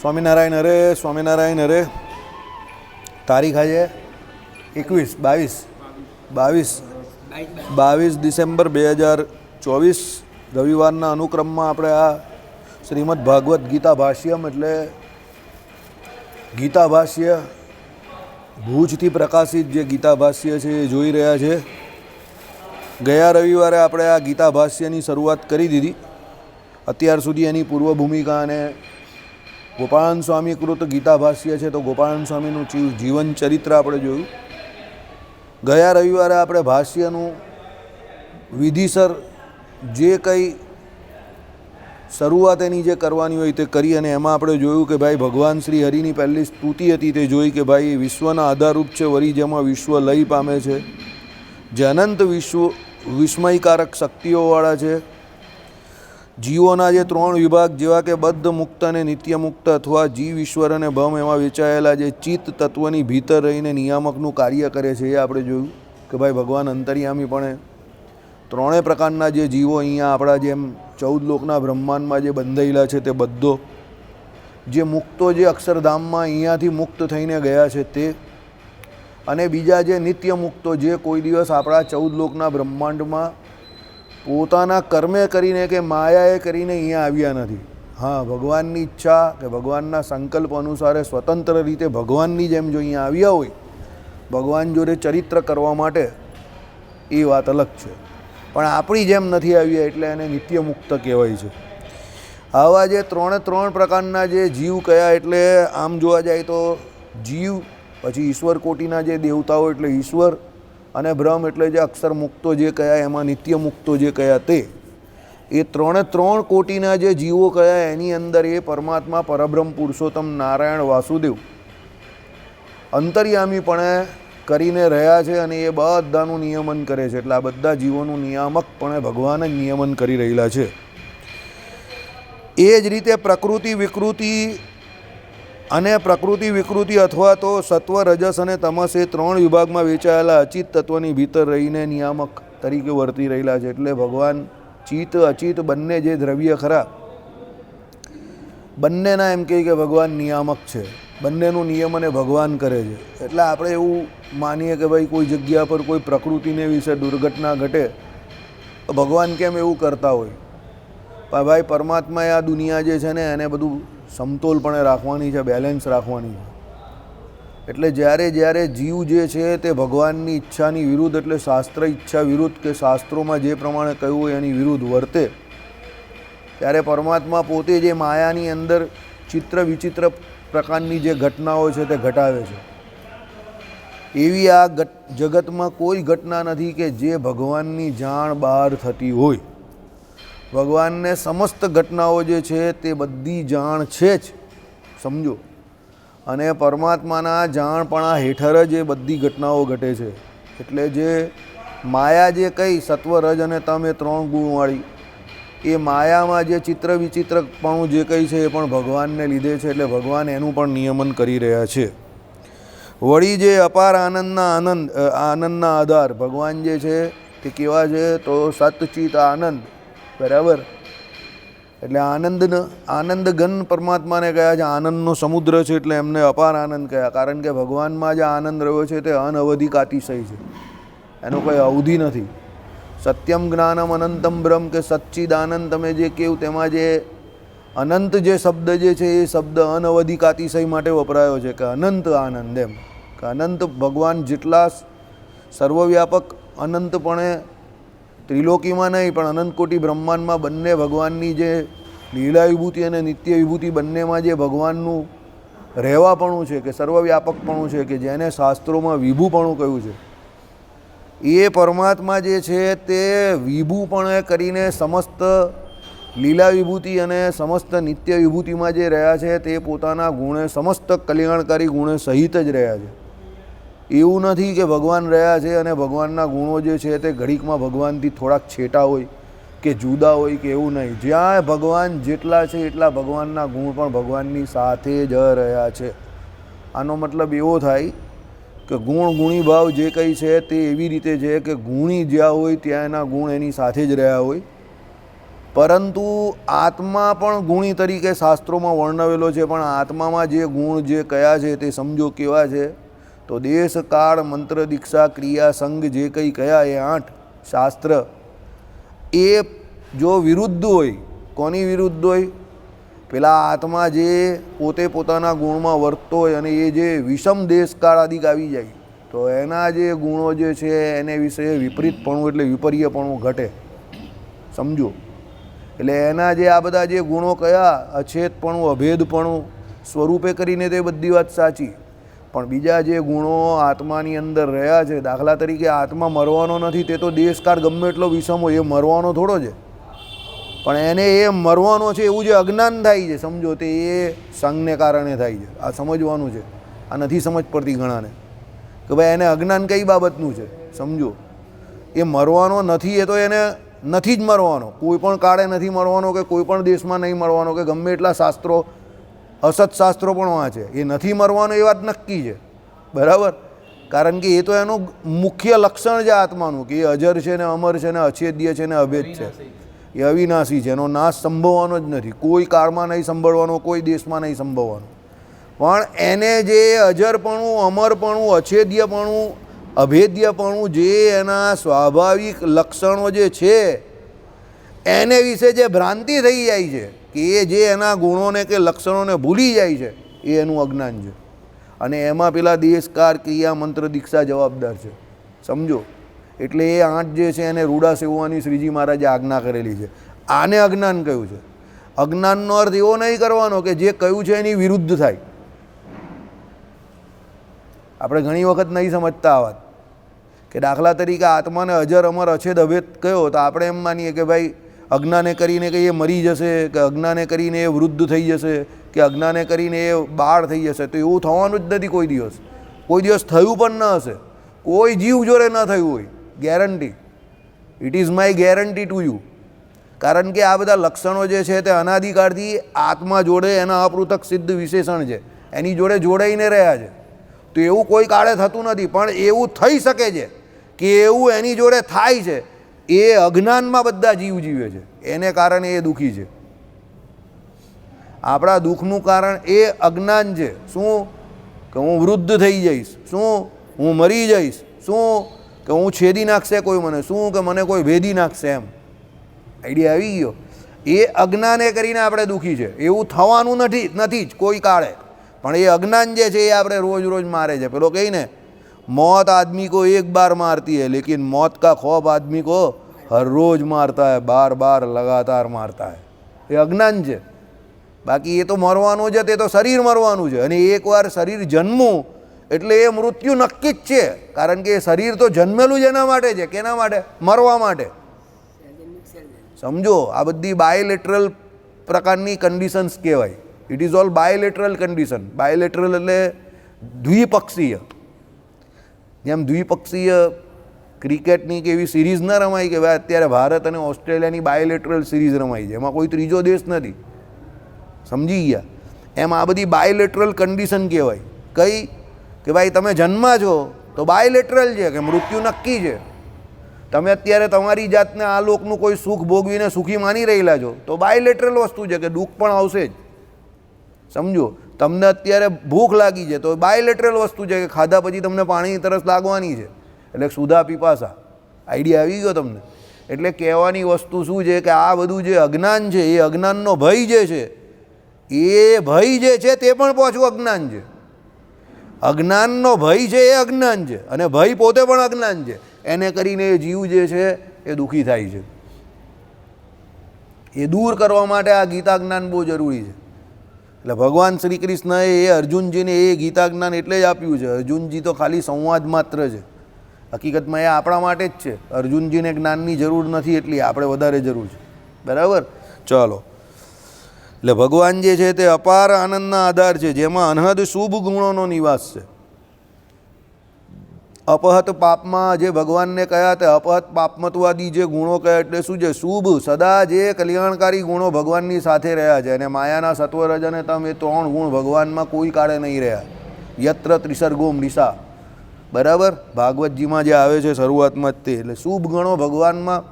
સ્વામિનારાયણ હરે, સ્વામિનારાયણ હરે. તારીખ આજે 22 ડિસેમ્બર 2024 રવિવારના અનુક્રમમાં આપણે આ શ્રીમદ ભાગવત ગીતા ભાષ્યમ એટલે ગીતા ભાષ્ય ભુજથી પ્રકાશિત જે ગીતા ભાષ્ય છે એ જોઈ રહ્યા છે. ગયા રવિવારે આપણે આ ગીતા ભાષ્યની શરૂઆત કરી દીધી. અત્યાર સુધી એની પૂર્વ ભૂમિકા અને ગોપાળન સ્વામી કૃત ગીતા ભાષ્ય છે તો ગોપાળન સ્વામીનું જીવન ચરિત્ર આપણે જોયું. ગયા રવિવારે આપણે ભાષ્યનું વિધિસર જે કંઈ શરૂઆત એની જે કરવાની હોય તે કરી અને એમાં આપણે જોયું કે ભાઈ ભગવાન શ્રી હરિની પહેલી સ્તુતિ હતી તે જોઈ કે ભાઈ વિશ્વના આધારરૂપ છે, વળી જેમાં વિશ્વ લય પામે છે, જે અનંત વિસ્મયકારક શક્તિઓવાળા છે. જીવોના જે 3 વિભાગ જેવા કે બદ્ધ મુક્ત અને નિત્ય મુક્ત અથવા જીવ ઈશ્વર અને ભમ એમાં વેચાયેલા જે ચિત્ત તત્વની ભીતર રહીને નિયામકનું કાર્ય કરે છે એ આપણે જોયું કે ભાઈ ભગવાન અંતર્યામી પણ 3 પ્રકારના જે જીવો અહીંયા આપણા જેમ 14 લોકના બ્રહ્માંડમાં જે બંધાયેલા છે તે બધો જે મુક્તો જે અક્ષરધામમાં અહીંયાથી મુક્ત થઈને ગયા છે તે, અને બીજા જે નિત્ય મુક્તો જે કોઈ દિવસ આપણા 14 લોકના બ્રહ્માંડમાં પોતાના કર્મે કરીને કે માયાએ કરીને અહીંયા આવ્યા નથી. હા, ભગવાનની ઈચ્છા કે ભગવાનના સંકલ્પ અનુસારે સ્વતંત્ર રીતે ભગવાનની જેમ જો અહીંયા આવ્યા હોય ભગવાન જોડે ચરિત્ર કરવા માટે, એ વાત અલગ છે. પણ આપણી જેમ નથી આવ્યા એટલે એને નિત્ય મુક્ત કહેવાય છે. આવા જે 3 પ્રકારના જે જીવ કયા એટલે આમ જોવા જાય તો જીવ, પછી ઈશ્વર કોટીના જે દેવતાઓ એટલે ઈશ્વર, અને બ્રહ્મ એટલે જે અક્ષર મુક્તો જે કયા એમાં નિત્ય મુક્તો જે કયા તે, એ 3 કોટીના જે જીવો કયા એની અંદર એ પરમાત્મા પરબ્રહ્મ પુરુષોત્તમ નારાયણ વાસુદેવ અંતર્યામીપણે કરીને રહ્યા છે અને એ બધાનું નિયમન કરે છે. એટલે આ બધા જીવોનું નિયામકપણે ભગવાન જ નિયમન કરી રહેલા છે. એ જ રીતે પ્રકૃતિ વિકૃતિ અથવા તો સત્વ, રજસ અને તમસ એ 3 વિભાગમાં વેચાયેલા અચિત તત્વની ભીતર રહીને નિયામક તરીકે વર્તી રહેલા છે. એટલે ભગવાન ચિત્ત અચિત બંને જે દ્રવ્ય ખરા બંનેના એમ કહે કે ભગવાન નિયામક છે, બંનેનું નિયમન એ ભગવાન કરે છે. એટલે આપણે એવું માનીએ કે ભાઈ કોઈ જગ્યા પર કોઈ પ્રકૃતિને વિશે દુર્ઘટના ઘટે તો ભગવાન કેમ એવું કરતા હોય, પણ ભાઈ પરમાત્માએ આ દુનિયા જે છે ને એને બધું સમતોલપણે રાખવાની છે, બેલેન્સ રાખવાની છે. એટલે જ્યારે જીવ જે છે તે ભગવાનની ઈચ્છાની વિરુદ્ધ એટલે શાસ્ત્ર ઈચ્છા વિરુદ્ધ કે શાસ્ત્રોમાં જે પ્રમાણે કહ્યું હોય એની વિરુદ્ધ વર્તે ત્યારે પરમાત્મા પોતે જે માયાની અંદર ચિત્ર વિચિત્ર પ્રકારની જે ઘટનાઓ છે તે ઘટાવે છે. એવી આ જગતમાં કોઈ ઘટના નથી કે જે ભગવાનની જાણ બહાર થતી હોય. ભગવાનને સમસ્ત ઘટનાઓ જે છે તે બધી જાણ છે જ, સમજો. અને પરમાત્માના જાણપણા હેઠળ જ એ બધી ઘટનાઓ ઘટે છે. એટલે જે માયા જે કઈ સત્વ, રજ અને તમ એ 3 ગુણવાળી એ માયામાં જે ચિત્ર વિચિત્રપણું જે કંઈ છે એ પણ ભગવાનને લીધે છે. એટલે ભગવાન એનું પણ નિયમન કરી રહ્યા છે. વળી જે અપાર આનંદના આધાર ભગવાન જે છે તે કેવા છે તો સતચિત આનંદ, બરાબર. એટલે આનંદ ઘન પરમાત્માને કયા છે, આનંદનો સમુદ્ર છે એટલે એમને અપાર આનંદ કયા. કારણ કે ભગવાનમાં જે આનંદ રહ્યો છે તે અનવધિક અતિશય છે, એનો કોઈ અવધિ નથી. સત્યમ જ્ઞાનમ અનંતમ બ્રહ્મ કે સચ્ચિદ આનંદ તમે જે કહ્યું તેમાં જે અનંત જે શબ્દ જે છે એ શબ્દ અનવધિક અતિશય માટે વપરાયો છે કે અનંત આનંદ, એમ કે અનંત ભગવાન જેટલા સર્વવ્યાપક અનંતપણે ત્રિલોકીમાં નહીં પણ અનંતકોટી બ્રહ્માંડમાં બંને ભગવાનની જે લીલા વિભૂતિ અને નિત્ય વિભૂતિ બંનેમાં જે ભગવાનનું રહેવાપણું છે કે સર્વવ્યાપકપણું છે કે જેને શાસ્ત્રોમાં વિભુપણું કહ્યું છે, એ પરમાત્મા જે છે તે વિભુપણે કરીને સમસ્ત લીલા વિભૂતિ અને સમસ્ત નિત્ય વિભૂતિમાં જે રહ્યા છે તે પોતાના ગુણે સમસ્ત કલ્યાણકારી ગુણે સહિત જ રહ્યા છે. એવું નથી કે ભગવાન રહ્યા છે અને ભગવાનના ગુણો જે છે તે ઘડીકમાં ભગવાનથી થોડાક છેટા હોય કે જુદા હોય કે એવું નહીં. જ્યાં ભગવાન જેટલા છે એટલા ભગવાનના ગુણ પણ ભગવાનની સાથે જ રહ્યા છે. આનો મતલબ એવો થાય કે ગુણી ભાવ જે કંઈ છે તે એવી રીતે છે કે ગુણી જ્યાં હોય ત્યાં એના ગુણ એની સાથે જ રહ્યા હોય પરંતુ આત્મા પણ ગુણી તરીકે શાસ્ત્રોમાં વર્ણવેલો છે, પણ આત્મામાં જે ગુણ જે કયા છે તે સમજો કેવા છે. તો દેશ કાળ મંત્ર દીક્ષા ક્રિયા સંઘ જે કંઈ કયા એ 8 શાસ્ત્ર એ જો વિરુદ્ધ હોય, કોની વિરુદ્ધ હોય? પેલા આત્મા જે પોતે પોતાના ગુણમાં વર્તતો હોય અને એ જે વિષમ દેશ કાળ આદિક આવી જાય તો એના જે ગુણો જે છે એને વિશે વિપરીતપણું એટલે વિપર્યપણું ઘટે. સમજો. એટલે એના જે આ બધા જે ગુણો કયા અછેદપણું અભેદપણું સ્વરૂપે કરીને તે બધી વાત સાચી, પણ બીજા જે ગુણો આત્માની અંદર રહ્યા છે, દાખલા તરીકે આત્મા મરવાનો નથી, તે તો દેશકાળ ગમે એટલો વિષમ હોય એ મરવાનો થોડો છે, પણ એને એ મરવાનો છે એવું જે અજ્ઞાન થાય છે સમજો તે એ સંઘને કારણે થાય છે. આ સમજવાનું છે, આ નથી સમજ પડતી ઘણાને કે ભાઈ એને અજ્ઞાન કઈ બાબતનું છે. સમજો એ મરવાનો નથી, એ તો એને નથી જ મરવાનો, કોઈ પણ કાળે નથી મરવાનો કે કોઈ પણ દેશમાં નહીં મરવાનો કે ગમે એટલા શાસ્ત્રો અસત શાસ્ત્રો પણ વાંચે, એ નથી મરવાનો એ વાત નક્કી છે. બરાબર? કારણ કે એ તો એનું મુખ્ય લક્ષણ છે આત્માનું કે એ અજર છે ને અમર છે ને અછેદ્ય છે ને અભેદ છે, એ અવિનાશી છે, એનો નાશ સંભવવાનો જ નથી, કોઈ કાળમાં નહીં સંભળવાનો, કોઈ દેશમાં નહીં સંભવવાનો. પણ એને જે અજરપણું અમરપણું અછેદ્યપણું અભેદ્યપણું જે એના સ્વાભાવિક લક્ષણો જે છે એને વિશે જે ભ્રાંતિ થઈ જાય છે કે એ જે એના ગુણોને કે લક્ષણોને ભૂલી જાય છે એ એનું અજ્ઞાન છે. અને એમાં પેલા દેશકાર ક્રિયા મંત્ર દીક્ષા જવાબદાર છે. સમજો. એટલે એ 8 જે છે એને રૂડા સેવવાની શ્રીજી મહારાજે આજ્ઞા કરેલી છે. આને અજ્ઞાન કહ્યું છે. અજ્ઞાનનો અર્થ એવો નહીં કરવાનો કે જે કહ્યું છે એની વિરુદ્ધ થાય. આપણે ઘણી વખત નહીં સમજતા આ વાત કે દાખલા તરીકે આત્માને અજર અમર અછેદ અભેદ કયો તો આપણે એમ માનીએ કે ભાઈ અજ્ઞાને કરીને કે એ મરી જશે, કે અજ્ઞાને કરીને એ વૃદ્ધ થઈ જશે, કે અજ્ઞાને કરીને એ બાળ થઈ જશે. તો એવું થવાનું જ નથી. કોઈ દિવસ થયું પણ ન હશે, કોઈ જીવ જોડે ન થયું હોય. Guarantee. It is my guarantee to you. કારણ કે આ બધા લક્ષણો જે છે તે અનાદિકાળથી આત્મા જોડે એના અપૃથક સિદ્ધ વિશેષણ છે, એની જોડે જોડાઈને રહ્યા છે. તો એવું કોઈ કાળે થતું નથી, પણ એવું થઈ શકે છે કે એવું એની જોડે થાય છે. એ અજ્ઞાનમાં બધા જીવ જીવે છે, એને કારણે એ દુઃખી છે. આપણા દુઃખનું કારણ એ અજ્ઞાન છે. શું? કે હું વૃદ્ધ થઈ જઈશ, શું હું મરી જઈશ, શું કે હું છેદી નાખશે કોઈ મને, શું કે મને કોઈ ભેદી નાખશે. એમ આઈડિયા આવી ગયો? એ અજ્ઞાને કરીને આપણે દુઃખી છે. એવું થવાનું નથી જ કોઈ કાળે, પણ એ અજ્ઞાન જે છે એ આપણે રોજ રોજ મારે છે. પેલો કહી ને मौत आदमी को एक बार मारती है लेकिन मौत का खौफ आदमी को हर रोज मारता है, बार बार लगातार मारता है. એ અજ્ઞાન છે. બાકી એ તો મરવાનું છે, તે તો શરીર મરવાનું છે. અને એકવાર શરીર જન્મવું એટલે એ મૃત્યુ નક્કી જ છે. કારણ કે શરીર તો જન્મેલું જ એના માટે છે. કેના માટે? મરવા માટે. સમજો. આ બધી બાયલેટરલ પ્રકારની કન્ડિશન્સ કહેવાય. It is all bilateral condition. Bilateral એટલે દ્વિપક્ષીય. જેમ દ્વિપક્ષીય ક્રિકેટની કે એવી સિરીઝ ન રમાય કે ભાઈ અત્યારે ભારત અને ઓસ્ટ્રેલિયાની બાયલેટરલ સિરીઝ રમાઈ છે, એમાં કોઈ ત્રીજો દેશ નથી. સમજી ગયા? એમ આ બધી બાયલેટરલ કન્ડિશન કહેવાય. કઈ? કે ભાઈ તમે જન્મા છો તો બાયલેટરલ છે કે મૃત્યુ નક્કી છે. તમે અત્યારે તમારી જાતને આ લોકનું કોઈ સુખ ભોગવીને સુખી માની રહેલા છો તો બાયલેટરલ વસ્તુ છે કે દુઃખ પણ આવશે જ. સમજો. તમને અત્યારે ભૂખ લાગી છે તો બાયલેટરલ વસ્તુ છે કે ખાધા પછી તમને પાણીની તરસ લાગવાની છે, એટલે સુધા પીપાસા. આઈડિયા આવી ગયો તમને? એટલે કહેવાની વસ્તુ શું છે કે આ બધું જે અજ્ઞાન છે એ અજ્ઞાનનો ભય જે છે એ ભય જે છે તે પણ પાછું અજ્ઞાન છે. અજ્ઞાનનો ભય છે એ અજ્ઞાન છે અને ભય પોતે પણ અજ્ઞાન છે. એને કરીને એ જીવ જે છે એ દુઃખી થાય છે. એ દૂર કરવા માટે આ ગીતા જ્ઞાન બહુ જરૂરી છે. એટલે ભગવાન શ્રી કૃષ્ણએ એ અર્જુનજીને એ ગીતા જ્ઞાન એટલે જ આપ્યું છે. અર્જુનજી તો ખાલી સંવાદ માત્ર છે. હકીકતમાં એ આપણા માટે જ છે. અર્જુનજીને જ્ઞાનની જરૂર નથી, એટલી આપણે વધારે જરૂર છે. બરાબર? ચાલો. એટલે ભગવાન જે છે તે અપાર આનંદના આધાર છે, જેમાં અનહદ શુભ ગુણોનો નિવાસ છે. અપહત પાપમાં જે ભગવાનને કયા તે અપહત પાપમત્વાદી જે ગુણો કયા એટલે શું છે? શુભ, સદા જે કલ્યાણકારી ગુણો ભગવાનની સાથે રહ્યા છે. અને માયાના સત્વરજ અને તમ એ 3 ગુણ ભગવાનમાં કોઈ કાળે નહીં રહ્યા. યત્ર ત્રિસર્ગો મૃષા. બરાબર? ભાગવતજીમાં જે આવે છે શરૂઆતમાં જ તે. એટલે શુભ ગણો ભગવાનમાં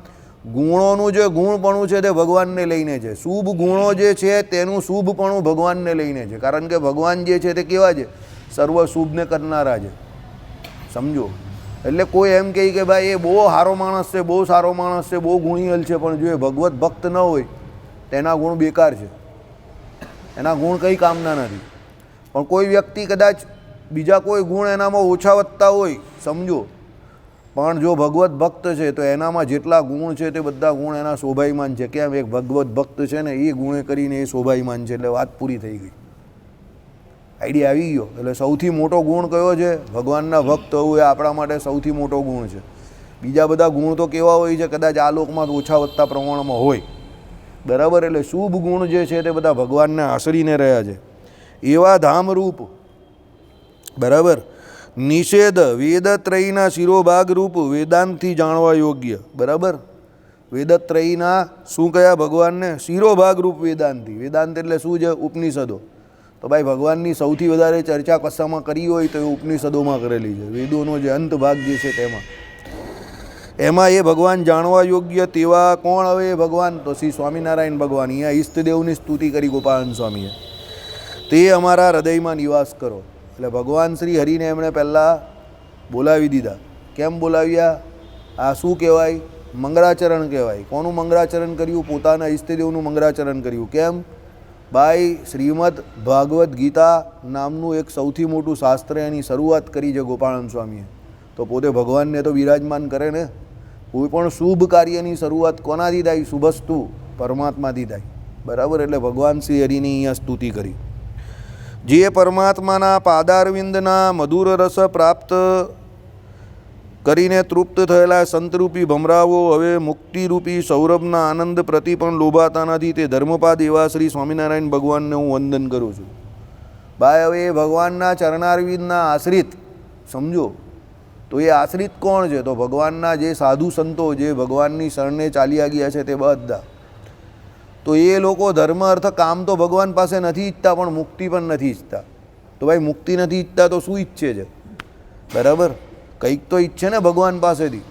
ગુણોનું જે ગુણપણું છે તે ભગવાનને લઈને છે, શુભ ગુણો જે છે તેનું શુભપણું ભગવાનને લઈને છે, કારણ કે ભગવાન જે છે તે કેવા છે? સર્વ શુભને કરનારા છે. સમજો? એટલે કોઈ એમ કહે કે ભાઈ એ બહુ સારો માણસ છે, બહુ સારો માણસ છે, બહુ ગુણીયલ છે, પણ જો એ ભગવત ભક્ત ન હોય તેના ગુણ બેકાર છે, એના ગુણ કંઈ કામના નથી. પણ કોઈ વ્યક્તિ કદાચ બીજા કોઈ ગુણ એનામાં ઓછા વધતા હોય, સમજો, પણ જો ભગવત ભક્ત છે તો એનામાં જેટલા ગુણ છે તે બધા ગુણ એના શોભાયમાન છે. કેમ? એક ભગવત ભક્ત છે ને એ ગુણે કરીને એ શોભાયમાન છે, એટલે વાત પૂરી થઈ ગઈ. આઈડિયા આવી ગયો? એટલે સૌથી મોટો ગુણ કયો છે? ભગવાનના ભક્ત હોવું એ આપણા માટે સૌથી મોટો ગુણ છે. બીજા બધા ગુણ તો કેવા હોય છે? કદાચ આ લોકમાં ઓછા વધતા પ્રમાણમાં હોય, બરાબર? એટલે શુભ ગુણ જે છે તે બધા ભગવાનને આશરીને રહ્યા છે. એવા ધામરૂપ, બરાબર, નિષેધ વેદત્રયીના શિરોભાગ રૂપ વેદાંતથી જાણવા યોગ્ય, બરાબર? વેદત્રયીના શું કયા? ભગવાનને શિરોભાગ રૂપ વેદાંતથી. વેદાંત એટલે શું છે? ઉપનિષદો. તો ભાઈ ભગવાનની સૌથી વધારે ચર્ચા કશામાં કરી હોય તો એ ઉપનિષદોમાં કરેલી છે. વેદોનો જે અંત ભાગ જે છે તેમાં, એમાં એ ભગવાન જાણવા યોગ્ય તેવા કોણ હવે? એ ભગવાન તો શ્રી સ્વામિનારાયણ ભગવાન. અહીંયા ઈષ્ટદેવની સ્તુતિ કરી ગોપાળન સ્વામીએ. તે અમારા હૃદયમાં નિવાસ કરો. એટલે ભગવાન શ્રી હરિને એમણે પહેલાં બોલાવી દીધા. કેમ બોલાવ્યા? આ શું કહેવાય? મંગળાચરણ કહેવાય. કોનું મંગળાચરણ કર્યું? પોતાના ઈષ્ટદેવનું મંગળાચરણ કર્યું. કેમ? ભાઈ શ્રીમદ ભાગવદ્ ગીતા નામનું એક સૌથી મોટું શાસ્ત્ર એની શરૂઆત કરી છે ગોપાળન સ્વામીએ. તો પોતે ભગવાનને તો બિરાજમાન કરે ને. કોઈ પણ શુભ કાર્યની શરૂઆત કોનાથી થાય? શુભસ્તુ, પરમાત્માથી થાય, બરાબર? એટલે ભગવાન શ્રી હરિની અહીંયા સ્તુતિ કરી. જે પરમાત્માના પાદારવિંદના મધુર રસ પ્રાપ્ત કરીને તૃપ્ત થયેલા સંતરૂપી ભમરાઓ હવે મુક્તિરૂપી સૌરભના આનંદ પ્રતિ પણ લોભાતા નથી, તે ધર્મપાદ એવા શ્રી સ્વામિનારાયણ ભગવાનને હું વંદન કરું છું. ભાઈ હવે એ ભગવાનના ચરણારવિંદના આશ્રિત, સમજો, તો એ આશ્રિત કોણ છે? તો ભગવાનના જે સાધુ સંતો જે ભગવાનની શરણે ચાલ્યા ગયા છે તે બધા. તો એ લોકો ધર્મ અર્થ કામ તો ભગવાન પાસે નથી ઈચ્છતા, પણ મુક્તિ પણ નથી ઈચ્છતા. તો ભાઈ મુક્તિ નથી ઈચ્છતા તો શું ઈચ્છે છે? બરાબર, કંઈક તો ઈચ્છે ને ભગવાન પાસેથી.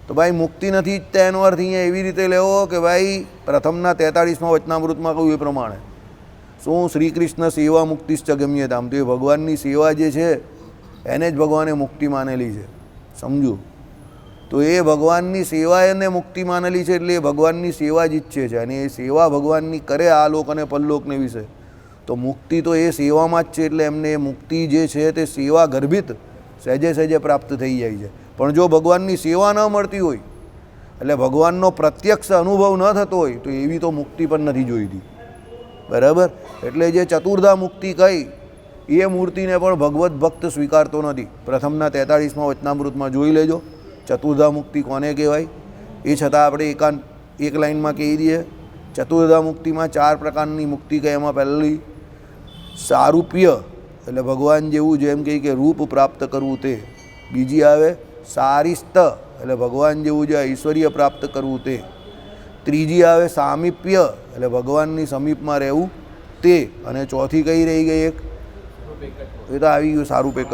તો ભાઈ મુક્તિ નથી ઈચ્છતા એનો અર્થ અહીંયા એવી રીતે લેવો કે ભાઈ પ્રથમના 43માં વચનામૃતમાં કહ્યું એ પ્રમાણે શું શ્રી કૃષ્ણ સેવા મુક્તિશ્ચ ગમ્યતામ, તો એ ભગવાનની સેવા જે છે એને જ ભગવાને મુક્તિ માનેલી છે. સમજુ? તો એ ભગવાનની સેવા એને મુક્તિ માનેલી છે, એટલે એ ભગવાનની સેવા જ ઈચ્છે છે. અને એ સેવા ભગવાનની કરે આ લોક અને પરલોકને વિશે, તો મુક્તિ તો એ સેવામાં જ છે. એટલે એમને મુક્તિ જે છે તે સેવા ગર્ભિત સહેજે સહેજે પ્રાપ્ત થઈ જાય છે. પણ જો ભગવાનની સેવા ન મળતી હોય, એટલે ભગવાનનો પ્રત્યક્ષ અનુભવ ન થતો હોય, તો એવી તો મુક્તિ પણ નથી જોઈતી, બરાબર? એટલે જે ચતુર્ધા મુક્તિ કહી એ મૂર્તિને પણ ભગવત ભક્ત સ્વીકારતો નથી. પ્રથમના 43માં વચનામૃતમાં જોઈ લેજો ચતુર્ધા મુક્તિ કોને કહેવાય. એ છતાં આપણે એક લાઈનમાં કહી દઈએ. ચતુર્ધા મુક્તિમાં 4 પ્રકારની મુક્તિ કહે. એમાં પહેલી સારૂપ્ય, એટલે ભગવાન જેવું જેમ કે રૂપ પ્રાપ્ત કરવું તે. બીજી આવે સારિસ્ત, એટલે ભગવાન જેવું જે ઐશ્વર્ય પ્રાપ્ત કરવું તે. ત્રીજી આવે સામીપ્ય, એટલે ભગવાનની સમીપમાં રહેવું તે. અને ચોથી કઈ રહી ગઈ? એક એ તો આવી ગયું સારું પેક,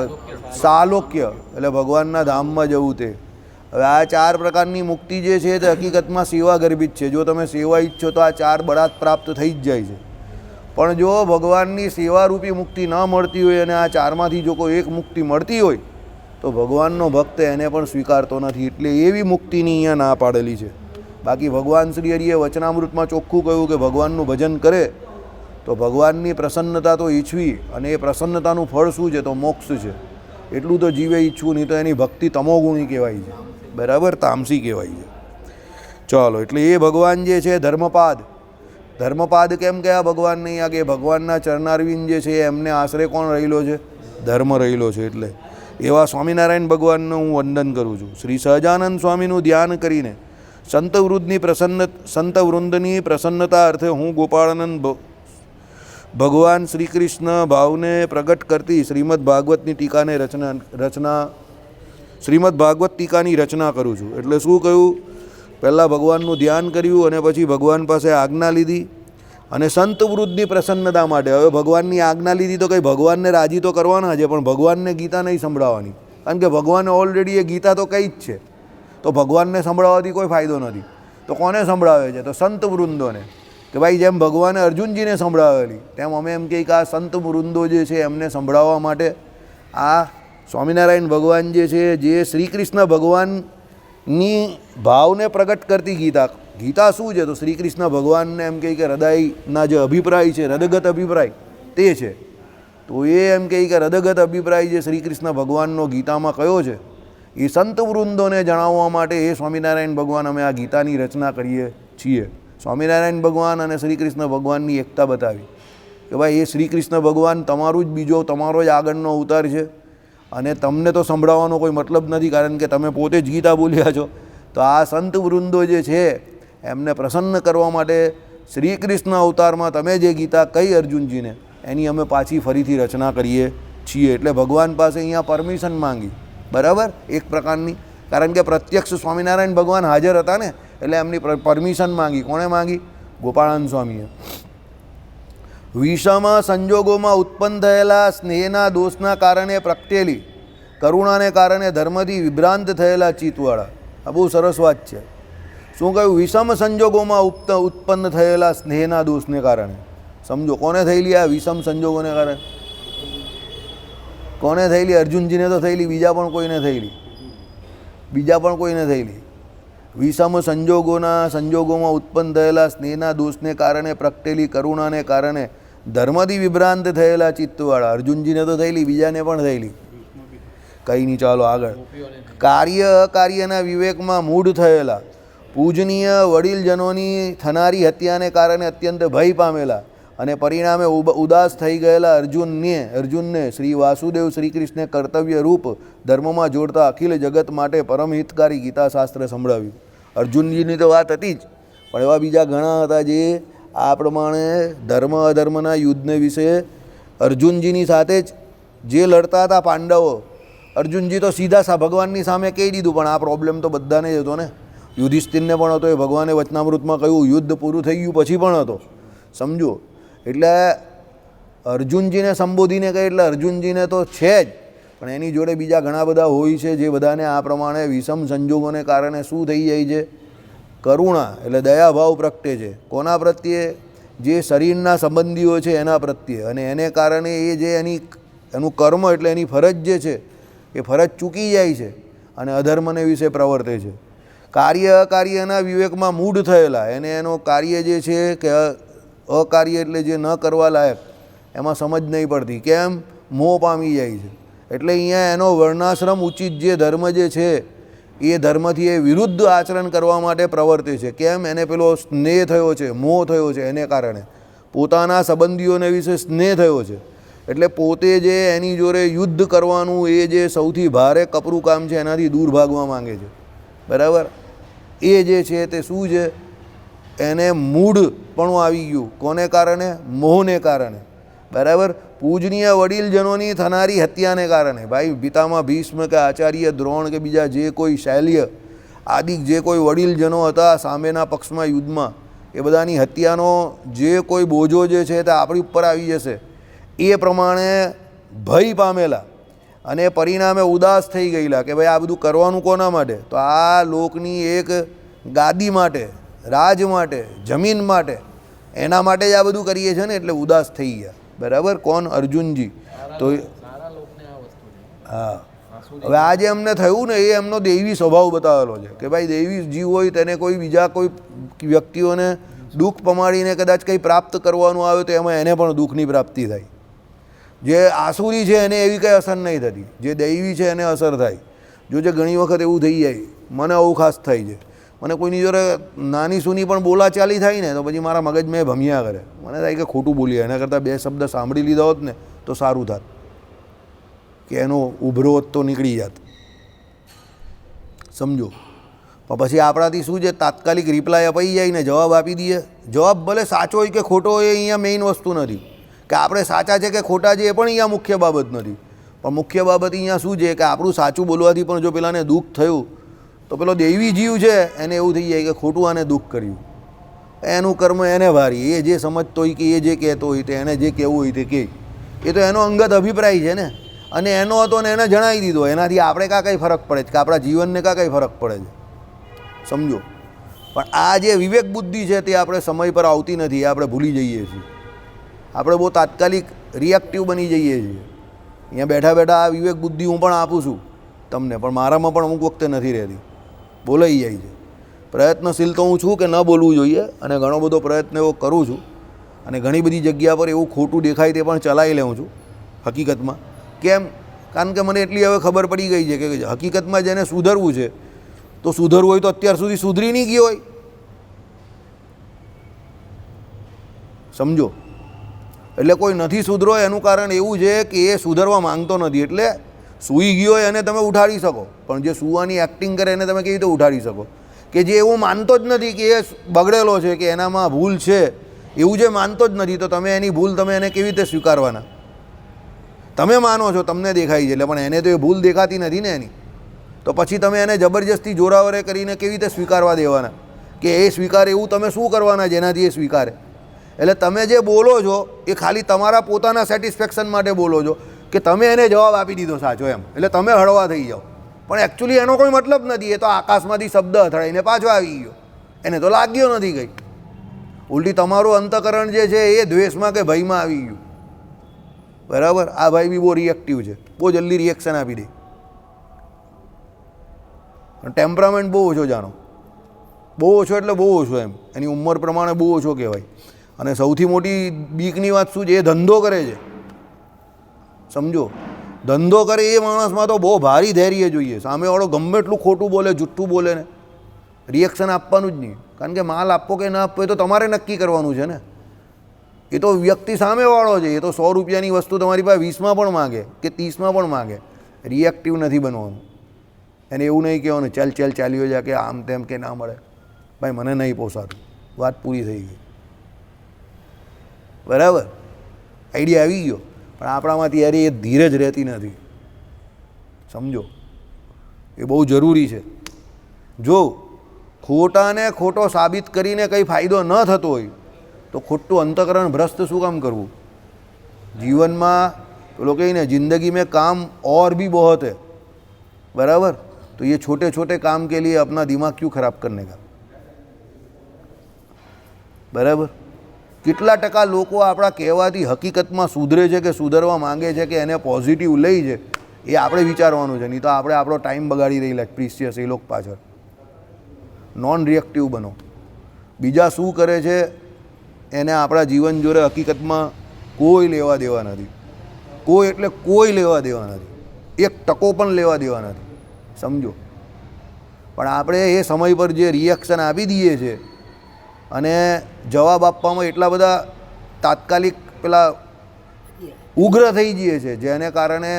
સાલોક્ય, એટલે ભગવાનના ધામમાં જવું તે. હવે આ 4 પ્રકારની મુક્તિ જે છે તે હકીકતમાં સેવા ગર્ભિત છે. જો તમે સેવા ઈચ્છો તો આ 4 બળાત પ્રાપ્ત થઈ જ જાય છે. પણ જો ભગવાનની સેવારૂપી મુક્તિ ન મળતી હોય અને આ 4માંથી જો કોઈ એક મુક્તિ મળતી હોય તો ભગવાનનો ભક્ત એને પણ સ્વીકારતો નથી. એટલે એવી મુક્તિની અહીંયા ના પાડેલી છે. બાકી ભગવાન શ્રી હરિએ વચનામૃતમાં ચોખ્ખું કહ્યું કે ભગવાનનું ભજન કરે તો ભગવાનની પ્રસન્નતા તો ઈચ્છવી, અને એ પ્રસન્નતાનું ફળ શું છે? તો મોક્ષ છે. એટલું તો જીવે ઈચ્છવું, નહીં તો એની ભક્તિ તમોગુણી કહેવાય છે, બરાબર? તામસી કહેવાય છે. ચાલો, એટલે એ ભગવાન જે છે ધર્મપાદ. ધર્મપાદ કેમ કહેવા ભગવાન નહીં? આ કે ભગવાનના ચરણારવિંદ જે છે એમને આશરે કોણ રહેલો છે? ધર્મ રહેલો છે. એટલે એવા સ્વામિનારાયણ ભગવાનનું હું વંદન કરું છું. શ્રી સહજાનંદ સ્વામીનું ધ્યાન કરીને સંત વૃંદની પ્રસન્નતા અર્થે હું ગોપાળાનંદ ભગવાન શ્રી કૃષ્ણ ભાવને પ્રગટ કરતી શ્રીમદ ભાગવતની ટીકાની રચના કરું છું. એટલે શું કહ્યું? પહેલાં ભગવાનનું ધ્યાન કર્યું અને પછી ભગવાન પાસે આજ્ઞા લીધી. અને સંત વૃદ્ધની પ્રસન્નતા માટે હવે ભગવાનની આજ્ઞા લીધી તો કંઈ ભગવાનને રાજી તો કરવાના છે, પણ ભગવાનને ગીતા નહીં સંભળાવવાની. કારણ કે ભગવાને ઓલરેડી એ ગીતા તો કંઈ જ છે, તો ભગવાનને સંભળાવવાથી કોઈ ફાયદો નથી. તો કોને સંભળાવે છે? તો સંત વૃંદોને. કે ભાઈ જેમ ભગવાને અર્જુનજીને સંભળાવેલી તેમ અમે એમ કહીએ કે આ સંત વૃંદો જે છે એમને સંભળાવવા માટે આ સ્વામિનારાયણ ભગવાન જે છે, જે શ્રી કૃષ્ણ ભગવાનની ભાવને પ્રગટ કરતી ગીતા. ગીતા શું છે? તો શ્રી કૃષ્ણ ભગવાનને એમ કહે કે હૃદયના જે અભિપ્રાય છે, હૃદયગત અભિપ્રાય તે છે. તો એ એમ કહે કે હૃદયગત અભિપ્રાય જે શ્રી કૃષ્ણ ભગવાનનો ગીતામાં કયો છે એ સંત વૃંદોને જણાવવા માટે એ સ્વામિનારાયણ ભગવાન અમે આ ગીતાની રચના કરીએ છીએ. સ્વામિનારાયણ ભગવાન અને શ્રી કૃષ્ણ ભગવાનની એકતા બતાવી કે ભાઈ એ શ્રી કૃષ્ણ ભગવાન તમારું જ બીજો, તમારો જ આગળનો અવતાર છે અને તમને તો સંભળાવવાનો કોઈ મતલબ નથી, કારણ કે તમે પોતે જ ગીતા બોલ્યા છો. તો આ સંત વૃંદો જે છે એમને પ્રસન્ન કરવા માટે શ્રી કૃષ્ણ અવતારમાં તમે જે ગીતા કહી અર્જુનજીને, એની અમે પાછી ફરીથી રચના કરીએ છીએ. એટલે ભગવાન પાસે અહીંયા પરમિશન માંગી, બરાબર, એક પ્રકારની, કારણ કે પ્રત્યક્ષ સ્વામિનારાયણ ભગવાન હાજર હતા ને, એટલે એમની પરમિશન માંગી. કોણે માંગી? ગોપાળાનંદ સ્વામીએ. વિષમ સંજોગોમાં ઉત્પન્ન થયેલા સ્નેહના દોષના કારણે પ્રગટેલી, કરુણાને કારણે ધર્મથી વિભ્રાંત થયેલા ચિત્તવાળા. આ બહુ સરસ વાત છે. શું કહ્યું? વિષમ સંજોગોમાં ઉત્પન્ન થયેલા સ્નેહના દોષને કારણે. સમજો કોને થયેલી આ વિષમ સંજોગોને કારણે? કોને થયેલી? અર્જુનજીને તો થયેલી, બીજા પણ કોઈને થયેલી? બીજા પણ કોઈને થયેલી. વિષમ સંજોગોમાં ઉત્પન્ન થયેલા સ્નેહના દોષને કારણે પ્રગટેલી, કરુણાને કારણે ધર્મથી વિભ્રાંત થયેલા ચિત્તવાળા. અર્જુનજીને તો થયેલી, બીજાને પણ થયેલી. કંઈ નહીં, ચાલો આગળ. કાર્ય અકાર્યના વિવેકમાં મૂઢ થયેલા, પૂજનીય વડીલજનોની થનારી હત્યાને કારણે અત્યંત ભય પામેલા અને પરિણામે ઉદાસ થઈ ગયેલા અર્જુનને શ્રી વાસુદેવ શ્રી કૃષ્ણે કર્તવ્ય રૂપ ધર્મમાં જોડતા અખિલ જગત માટે પરમ હિતકારી ગીતાશાસ્ત્ર સંભળાવ્યું. અર્જુનજીની તો વાત હતી જ, પણ એવા બીજા ઘણા હતા જે આ પ્રમાણે ધર્મ અધર્મના યુદ્ધને વિશે અર્જુનજીની સાથે જ જે લડતા હતા પાંડવો, અર્જુનજી તો સીધા ભગવાનની સામે કહી દીધું, પણ આ પ્રોબ્લેમ તો બધાને જ હતો ને. યુધિષ્ઠિરને પણ હતો, એ ભગવાને વચનામૃતમાં કહ્યું યુદ્ધ પૂરું થઈ ગયું પછી પણ હતો. સમજો, એટલે અર્જુનજીને સંબોધીને કહે એટલે અર્જુનજીને તો છે જ, પણ એની જોડે બીજા ઘણા બધા હોય છે જે બધાને આ પ્રમાણે વિષમ સંજોગોને કારણે શું થઈ જાય છે? કરુણા એટલે દયાભાવ પ્રગટે છે. કોના પ્રત્યે? જે શરીરના સંબંધીઓ છે એના પ્રત્યે. અને એને કારણે એ જે એનું કર્મ એટલે એની ફરજ જે છે એ ફરજ ચૂકી જાય છે અને અધર્મને વિશે પ્રવર્તે છે. કાર્ય અકાર્યના વિવેકમાં મૂઢ થયેલા, એને એનો કાર્ય જે છે કે અકાર્ય એટલે જે ન કરવા લાયક, એમાં સમજ નહીં પડતી. કેમ? મોહ પામી જાય છે. એટલે અહીંયા એનો વર્ણાશ્રમ ઉચિત જે ધર્મ જે છે એ ધર્મથી એ વિરુદ્ધ આચરણ કરવા માટે પ્રવર્તે છે. કેમ? એને પેલો સ્નેહ થયો છે, મોહ થયો છે, એને કારણે પોતાના સંબંધીઓને વિશે સ્નેહ થયો છે. એટલે પોતે જે એની જોડે યુદ્ધ કરવાનું એ જે સૌથી ભારે કપરું કામ છે એનાથી દૂર ભાગવા માંગે છે, બરાબર. એ જે છે તે શું છે? એને મૂઢપણું આવી ગયું. કોને કારણે? મોહને કારણે, બરાબર. પૂજનીય વડીલજનોની થનારી હત્યાને કારણે. ભાઈ પિતામહ ભીષ્મ કે આચાર્ય દ્રોણ કે બીજા જે કોઈ શૈલ્ય આદિ જે કોઈ વડીલજનો હતા સામેના પક્ષમાં યુદ્ધમાં, એ બધાની હત્યાનો જે કોઈ બોજો જે છે તે આપણી ઉપર આવી જશે એ પ્રમાણે ભય પામેલા અને પરિણામે ઉદાસ થઈ ગયેલા કે ભાઈ આ બધું કરવાનું કોના માટે? તો આ લોકની એક ગાદી માટે, રાજ માટે, જમીન માટે, એના માટે જ આ બધું કરીએ છીએ ને, એટલે ઉદાસ થઈ ગયા, બરાબર. કોણ? અર્જુનજી. તો હા, હવે આ જે અમને થયું ને એ એમનો દૈવી સ્વભાવ બતાવેલો છે કે ભાઈ દૈવી જીવ હોય તેને કોઈ બીજા કોઈ વ્યક્તિઓને દુઃખ પમાડીને કદાચ કંઈ પ્રાપ્ત કરવાનું આવે તો એમાં એને પણ દુઃખની પ્રાપ્તિ થાય. જે આસુરી છે એને એવી કંઈ અસર નહીં થતી, જે દૈવી છે એને અસર થાય. જો જે ઘણી વખત એવું થઈ જાય, મને આવું ખાસ થાય છે, મને કોઈની જોડે નાની સૂની પણ બોલાચાલી થાય ને તો પછી મારા મગજમાં એ ભમ્યા કરે. મને થાય કે ખોટું બોલીએ, એના કરતાં બે શબ્દ સાંભળી લીધા હોત ને તો સારું થાત, કે એનો ઉભરો હોત તો નીકળી જાત. સમજો. પણ પછી આપણાથી શું છે, તાત્કાલિક રિપ્લાય અપાઈ જાય ને, જવાબ આપી દઈએ. જવાબ ભલે સાચો હોય કે ખોટો હોય એ અહીંયા મેઇન વસ્તુ નથી, કે આપણે સાચા છે કે ખોટા છે એ પણ અહીંયા મુખ્ય બાબત નથી. પણ મુખ્ય બાબત અહીંયા શું છે કે આપણું સાચું બોલવાથી પણ જો પેલાને દુઃખ થયું તો પેલો દૈવી જીવ છે એને એવું થઈ જાય કે ખોટું આને દુઃખ કર્યું, એનું કર્મ એને ભારી. એ જે સમજતો હોય કે એ જે કહેતો હોય તે એને જે કહેવું હોય તે કહે, એ તો એનો અંગત અભિપ્રાય છે ને, અને એનો હતો ને એને જણાવી દીધો. એનાથી આપણે કાં કંઈ ફરક પડે છે? કે આપણા જીવનને કાં કંઈ ફરક પડે છે? સમજો. પણ આ જે વિવેક બુદ્ધિ છે તે આપણે સમય પર આવતી નથી, આપણે ભૂલી જઈએ છીએ. આપણે બહુ તાત્કાલિક રિએક્ટિવ બની જઈએ છીએ. અહીંયા બેઠા બેઠા આ વિવેક બુદ્ધિ હું પણ આપું છું તમને, પણ મારામાં પણ અમુક વખતે નથી રહેતી, બોલાઈ જાય છે. પ્રયત્નશીલ તો હું છું કે ન બોલવું જોઈએ, અને ઘણો બધો પ્રયત્ન એવો કરું છું, અને ઘણી બધી જગ્યા પર એવું ખોટું દેખાય તે પણ ચલાવી લઉં છું હકીકતમાં. કેમ? કારણ કે મને એટલી હવે ખબર પડી ગઈ છે કે હકીકતમાં જેને સુધરવું છે તો સુધરવું હોય તો અત્યાર સુધી સુધરી નહીં ગયો હોય. સમજો? એટલે કોઈ નથી સુધરો એનું કારણ એવું છે કે એ સુધરવા માંગતો નથી. એટલે સૂઈ ગયો હોય એને તમે ઉઠાડી શકો, પણ જે સૂવાની એક્ટિંગ કરે એને તમે કેવી રીતે ઉઠાડી શકો? કે જે એવું માનતો જ નથી કે એ બગડેલો છે, કે એનામાં ભૂલ છે, એવું જે માનતો જ નથી, તો તમે એની ભૂલ તમે એને કેવી રીતે સ્વીકારવાના? તમે માનો છો, તમને દેખાય છે એટલે, પણ એને તો એ ભૂલ દેખાતી નથી ને એની. તો પછી તમે એને જબરજસ્તી જોરાવરે કરીને કેવી રીતે સ્વીકારવા દેવાના? કે એ સ્વીકારે એવું તમે શું કરવાના જેનાથી એ સ્વીકારે? એટલે તમે જે બોલો છો એ ખાલી તમારા પોતાના સેટિસ્ફેક્શન માટે બોલો છો, કે તમે એને જવાબ આપી દીધો સાચો એમ, એટલે તમે હળવા થઈ જાઓ. પણ એકચ્યુઅલી એનો કોઈ મતલબ નથી. એ તો આકાશમાંથી શબ્દ અથડાઈને પાછો આવી ગયો, એને તો લાગ્યો નથી કંઈ. ઉલટી તમારું અંતકરણ જે છે એ દ્વેષમાં કે ભયમાં આવી ગયું. બરાબર? આ ભાઈ બી બહુ રિએક્ટિવ છે, બહુ જલ્દી રિએક્શન આપી દે. ટેમ્પરામેન્ટ બહુ ઓછો જાણો, બહુ ઓછો એટલે બહુ ઓછો એમ, એની ઉંમર પ્રમાણે બહુ ઓછો કહેવાય. અને સૌથી મોટી બીકની વાત શું છે? એ ધંધો કરે છે. સમજો? ધંધો કરે એ માણસમાં તો બહુ ભારી ધૈર્ય જોઈએ. સામેવાળો ગમે એટલું ખોટું બોલે, જુઠ્ઠું બોલે ને, રિએક્શન આપવાનું જ નહીં. કારણ કે માલ આપવો કે ના આપવો એ તો તમારે નક્કી કરવાનું છે ને. એ તો વ્યક્તિ સામેવાળો છે. એ તો 100 રૂપિયાની વસ્તુ તમારી પાસે 20માં પણ માગે કે 30માં પણ માગે. રિએક્ટિવ નથી બનવાનું. એને એવું નહીં કહેવાનું ચાલ ચાલ ચાલ્યો જા, કે આમ તેમ, કે ના મળે ભાઈ મને નહીં પોસાતું, વાત પૂરી થઈ ગઈ. બરાબર? આઈડિયા આવી ગયો. પણ આપણામાંથી યાર એ ધીરજ રહેતી નથી. સમજો? એ બહુ જરૂરી છે. જો ખોટાને ખોટો સાબિત કરીને કંઈ ફાયદો ન થતો હોય તો ખોટું અંતકરણ ભ્રષ્ટ શું કામ કરવું? જીવનમાં પેલો કહે ને, જિંદગી में काम और भी बहुत है. बराबर? तो ये छोटे छोटे काम के लिए अपना दिमाग क्यों खराब करने का? बराबर? કેટલા ટકા લોકો આપણા કહેવાથી હકીકતમાં સુધરે છે કે સુધરવા માંગે છે કે એને પોઝિટિવ લઈ છે એ આપણે વિચારવાનું છે. નહીં તો આપણે આપણો ટાઈમ બગાડી રહેલા પ્રિસિયસ એ લોકો પાછળ. નોન રિએક્ટિવ બનો. બીજા શું કરે છે એને આપણા જીવન જોડે હકીકતમાં કોઈ લેવા દેવા નથી. કોઈ એટલે કોઈ લેવા દેવા નથી. 1% પણ લેવા દેવા નથી. સમજો? પણ આપણે એ સમય પર જે રિએક્શન આપી દઈએ છીએ અને જવાબ આપવામાં એટલા બધા તાત્કાલિક પેલા ઉગ્ર થઈ જઈએ છે, જેને કારણે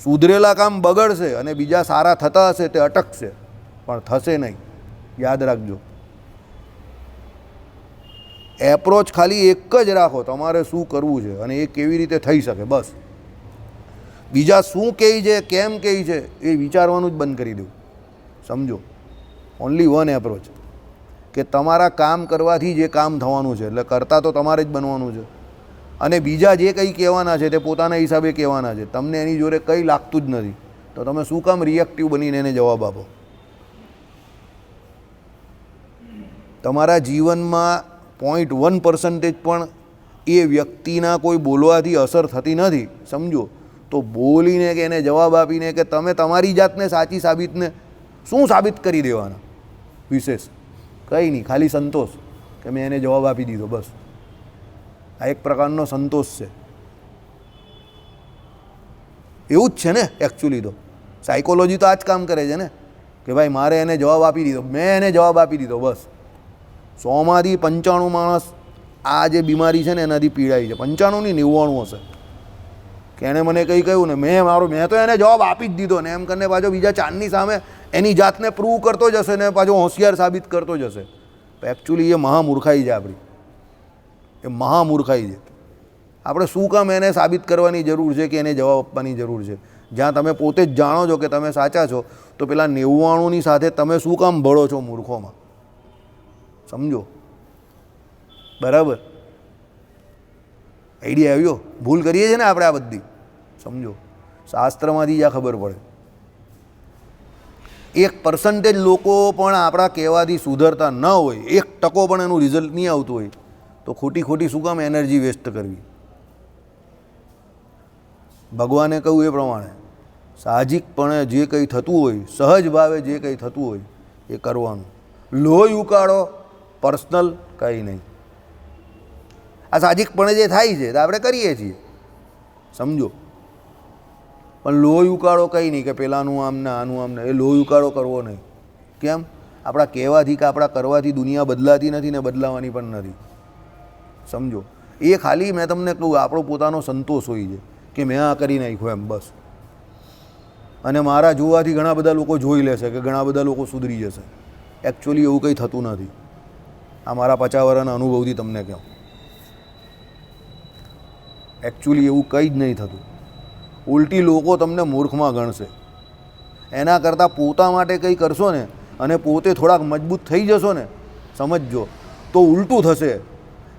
સુધરેલા કામ બગડશે અને બીજા સારા થતા હશે તે અટકશે, પણ થશે નહીં. યાદ રાખજો. એપ્રોચ ખાલી એક જ રાખો, તમારે શું કરવું છે અને એ કેવી રીતે થઈ શકે, બસ. બીજા શું કહે છે, કેમ કહે છે એ વિચારવાનું જ બંધ કરી દેવું. સમજો? ઓનલી વન એપ્રોચ, કે તમારા કામ કરવાથી જે કામ થવાનું છે, એટલે કરતા તો તમારે જ બનવાનું છે. અને બીજા જે કંઈ કહેવાના છે તે પોતાના હિસાબે કહેવાના છે. તમને એની જોડે કંઈ લાગતું જ નથી તો તમે શું કામ રિએક્ટિવ બનીને એને જવાબ આપો? તમારા જીવનમાં 0.1% પણ એ વ્યક્તિના કોઈ બોલવાથી અસર થતી નથી. સમજો? તો બોલીને કે એને જવાબ આપીને કે તમે તમારી જાતને સાચી સાબિતને શું સાબિત કરી દેવાના? વિશેષ કંઈ નહીં, ખાલી સંતોષ કે મેં એને જવાબ આપી દીધો, બસ. આ એક પ્રકારનો સંતોષ છે. એવું જ છે ને એકચ્યુઅલી તો. સાયકોલોજી તો આ જ કામ કરે છે ને, કે ભાઈ મારે એને જવાબ આપી દીધો, મેં એને જવાબ આપી દીધો, બસ. 100માંથી 95 માણસ આ જે બીમારી છે ને એનાથી પીડાય છે. 95 નહીં, 99 હશે. કે એણે મને કંઈ કહ્યું ને મેં તો એને જવાબ આપી જ દીધો ને, એમ કરીને પાછો બીજા 4ની સામે એની જાતને પ્રૂવ કરતો જશે ને પાછો હોશિયાર સાબિત કરતો જશે. એકચ્યુઅલી એ મહામૂર્ખાઈ છે આપણી. એ મહામૂર્ખાઈ છે. આપણે શું કામ એને સાબિત કરવાની જરૂર છે કે એને જવાબ આપવાની જરૂર છે? જ્યાં તમે પોતે જ જાણો છો કે તમે સાચા છો, તો પેલા 99ની સાથે તમે શું કામ ભળો છો મૂર્ખોમાં? સમજો? બરાબર? આઈડિયા આવ્યો? ભૂલ કરીએ છીએ ને આપણે આ બધી. સમજો? શાસ્ત્રમાંથી જ આ ખબર પડે. 1% લોકો પણ આપણા કહેવાથી સુધરતા ન હોય, 1% પણ એનું રિઝલ્ટ નહીં આવતું હોય, તો ખોટી ખોટી શું કામ એનર્જી વેસ્ટ કરવી? ભગવાને કહ્યું એ પ્રમાણે સાહજિકપણે જે કંઈ થતું હોય, સહજ ભાવે જે કંઈ થતું હોય એ કરવાનું. લોહી ઉકાળો પર્સનલ કંઈ નહીં. આ સાહજિકપણે જે થાય છે તો આપણે કરીએ છીએ, સમજો. પણ લોહી ઉકાળો કંઈ નહીં કે પેલાનું આમ ને આનું આમ ને, એ લોહી ઉકાળો કરવો નહીં. કેમ? આપણા કહેવાથી કે આપણા કરવાથી દુનિયા બદલાતી નથી ને બદલાવાની પણ નથી, સમજો. એ ખાલી મેં તમને કહું આપણો પોતાનો સંતોષ હોય છે કે મેં આ કરી નાખ્યું એમ, બસ. અને મારા જોવાથી ઘણા બધા લોકો જોઈ લેશે કે ઘણા બધા લોકો સુધરી જશે. એકચ્યુઅલી એવું કંઈ થતું નથી. આ મારા 50 વર્ષના અનુભવથી તમને કહું, એકચ્યુઅલી એવું કંઈ જ નહીં થતું. ઉલટી લોકો તમને મૂર્ખમાં ગણશે. એના કરતાં પોતા માટે કંઈ કરશો ને અને પોતે થોડાક મજબૂત થઈ જશો ને, સમજજો, તો ઉલટું થશે.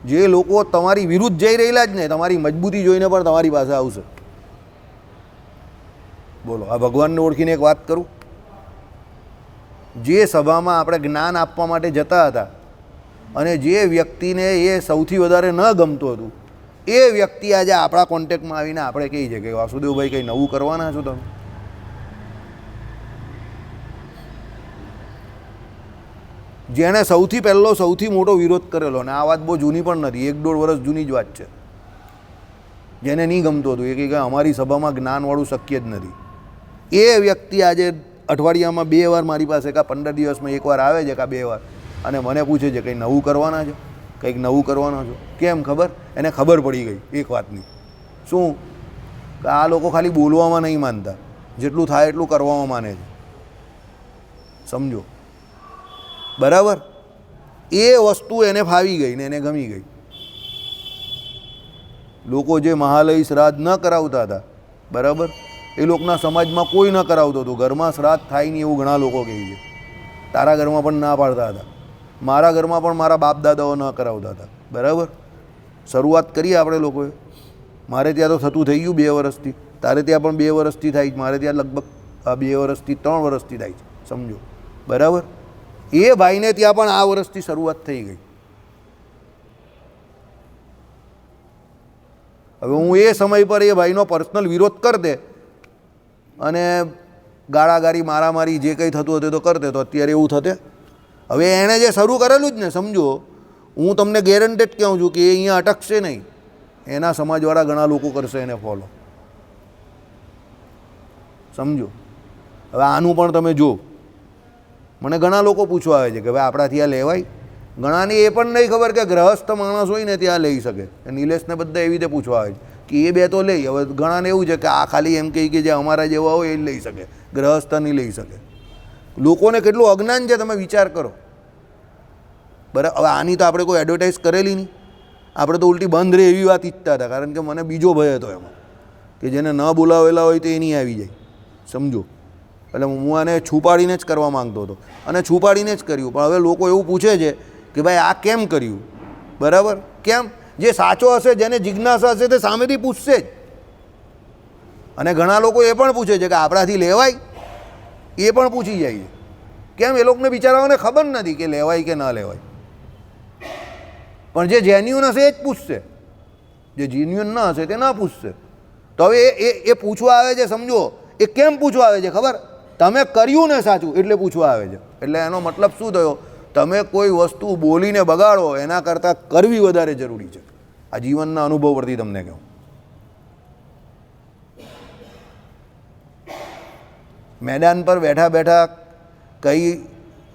જે લોકો તમારી વિરુદ્ધ જઈ રહેલા જ ને તમારી મજબૂતી જોઈને પણ તમારી પાસે આવશે. બોલો, આ ભગવાનને ઓળખીને એક વાત કરું. જે સભામાં આપણે જ્ઞાન આપવા માટે જતા હતા અને જે વ્યક્તિને એ સૌથી વધારે ન ગમતું હતું, એ વ્યક્તિ આજે આપણા કોન્ટેક્ટમાં આવીને આપણે કહી છે કે વાસુદેવભાઈ કંઈ નવું કરવાના છો તમે? જેણે સૌથી પહેલો સૌથી મોટો વિરોધ કરેલો, અને આ વાત બહુ જૂની પણ નથી, 1-1.5 વર્ષ જૂની જ વાત છે. જેને નહીં ગમતું હતું એ કહે કે અમારી સભામાં જ્ઞાનવાળું શક્ય જ નથી. એ વ્યક્તિ આજે અઠવાડિયામાં 2 વાર મારી પાસે, કાં 15 દિવસમાં 1 વાર આવે છે, કાં 2 વાર, અને મને પૂછે છે કંઈ નવું કરવાના છો, કંઈક નવું કરવાના છો. કેમ? ખબર? એને ખબર પડી ગઈ એક વાતની. શું? કે આ લોકો ખાલી બોલવામાં નહીં માનતા, જેટલું થાય એટલું કરવામાં માને છે, સમજો. બરાબર? એ વસ્તુ એને ફાવી ગઈ ને એને ગમી ગઈ. લોકો જે મહાલય શ્રાદ્ધ ન કરાવતા હતા, બરાબર, એ લોકોના સમાજમાં કોઈ ન કરાવતો હતો. ઘરમાં શ્રાદ્ધ થાય નહીં એવું ઘણા લોકો કહે છે. તારા ઘરમાં પણ ના પાડતા હતા, મારા ઘરમાં પણ મારા બાપ દાદાઓ ન કરાવતા હતા, બરાબર. શરૂઆત કરી આપણે લોકોએ. મારે ત્યાં તો થતું થઈ ગયું 2 વર્ષથી, તારે ત્યાં પણ 2 વર્ષથી થાય છે, મારે ત્યાં લગભગ 2 વર્ષથી 3 વર્ષથી થાય છે, સમજો. બરાબર? એ ભાઈને ત્યાં પણ આ વર્ષથી શરૂઆત થઈ ગઈ. હવે હું એ સમય પર એ ભાઈનો પર્સનલ વિરોધ કરી દે અને ગાળાગાળી મારામારી જે કંઈ થતું હતું તો કરતે, તો અત્યારે એવું થતે? હવે એણે જે શરૂ કરેલું જ ને, સમજો, હું તમને ગેરંટેડ કહું છું કે એ અહીંયા અટકશે નહીં. એના સમાજવાળા ઘણા લોકો કરશે એને ફોલો, સમજો. હવે આનું પણ તમે જો, મને ઘણા લોકો પૂછવા આવે છે કે ભાઈ આપણાથી આ લેવાય? ઘણાને એ પણ નહીં ખબર કે ગ્રહસ્થ માણસ હોય ને ત્યાં લઈ શકે. નિલેશને બધા એવી રીતે પૂછવા આવે છે કે એ 2 તો લઈ. હવે ઘણાને એવું છે કે આ ખાલી એમ કહે કે જે અમારા જેવા હોય એ લઈ શકે, ગ્રહસ્થ નહીં લઈ શકે. લોકોને કેટલું અજ્ઞાન છે, તમે વિચાર કરો. બરાબર? હવે આની તો આપણે કોઈ એડવર્ટાઇઝ કરેલી નહીં. આપણે તો ઉલટી બંધ રહે એવી વાત ઈચ્છતા હતા, કારણ કે મને બીજો ભય હતો એમાં કે જેને ન બોલાવેલા હોય તો એ નહીં આવી જાય, સમજો. એટલે હું આને છુપાડીને જ કરવા માંગતો હતો અને છુપાડીને જ કર્યું. પણ હવે લોકો એવું પૂછે છે કે ભાઈ આ કેમ કર્યું? બરાબર? કેમ? જે સાચો હશે, જેને જિજ્ઞાસા હશે તે સામેથી પૂછશે જ. અને ઘણા લોકો એ પણ પૂછે છે કે આપણાથી લેવાય? એ પણ પૂછી જાય છે. કેમ? એ લોકોને બિચારાઓને ખબર નથી કે લેવાય કે ના લેવાય. પણ જે જેન્યુઅન હશે એ જ પૂછશે, જે જેન્યુઅન ન હશે તે ના પૂછશે. તો હવે એ પૂછવા આવે છે, સમજો. એ કેમ પૂછવા આવે છે ખબર? તમે કર્યું ને સાચું એટલે પૂછવા આવે છે. એટલે એનો મતલબ શું થયો? તમે કોઈ વસ્તુ બોલીને બગાડો એના કરતાં કરવી વધારે જરૂરી છે. આ જીવનના અનુભવ પરથી તમને કહું. મેદાન પર બેઠા બેઠા કઈ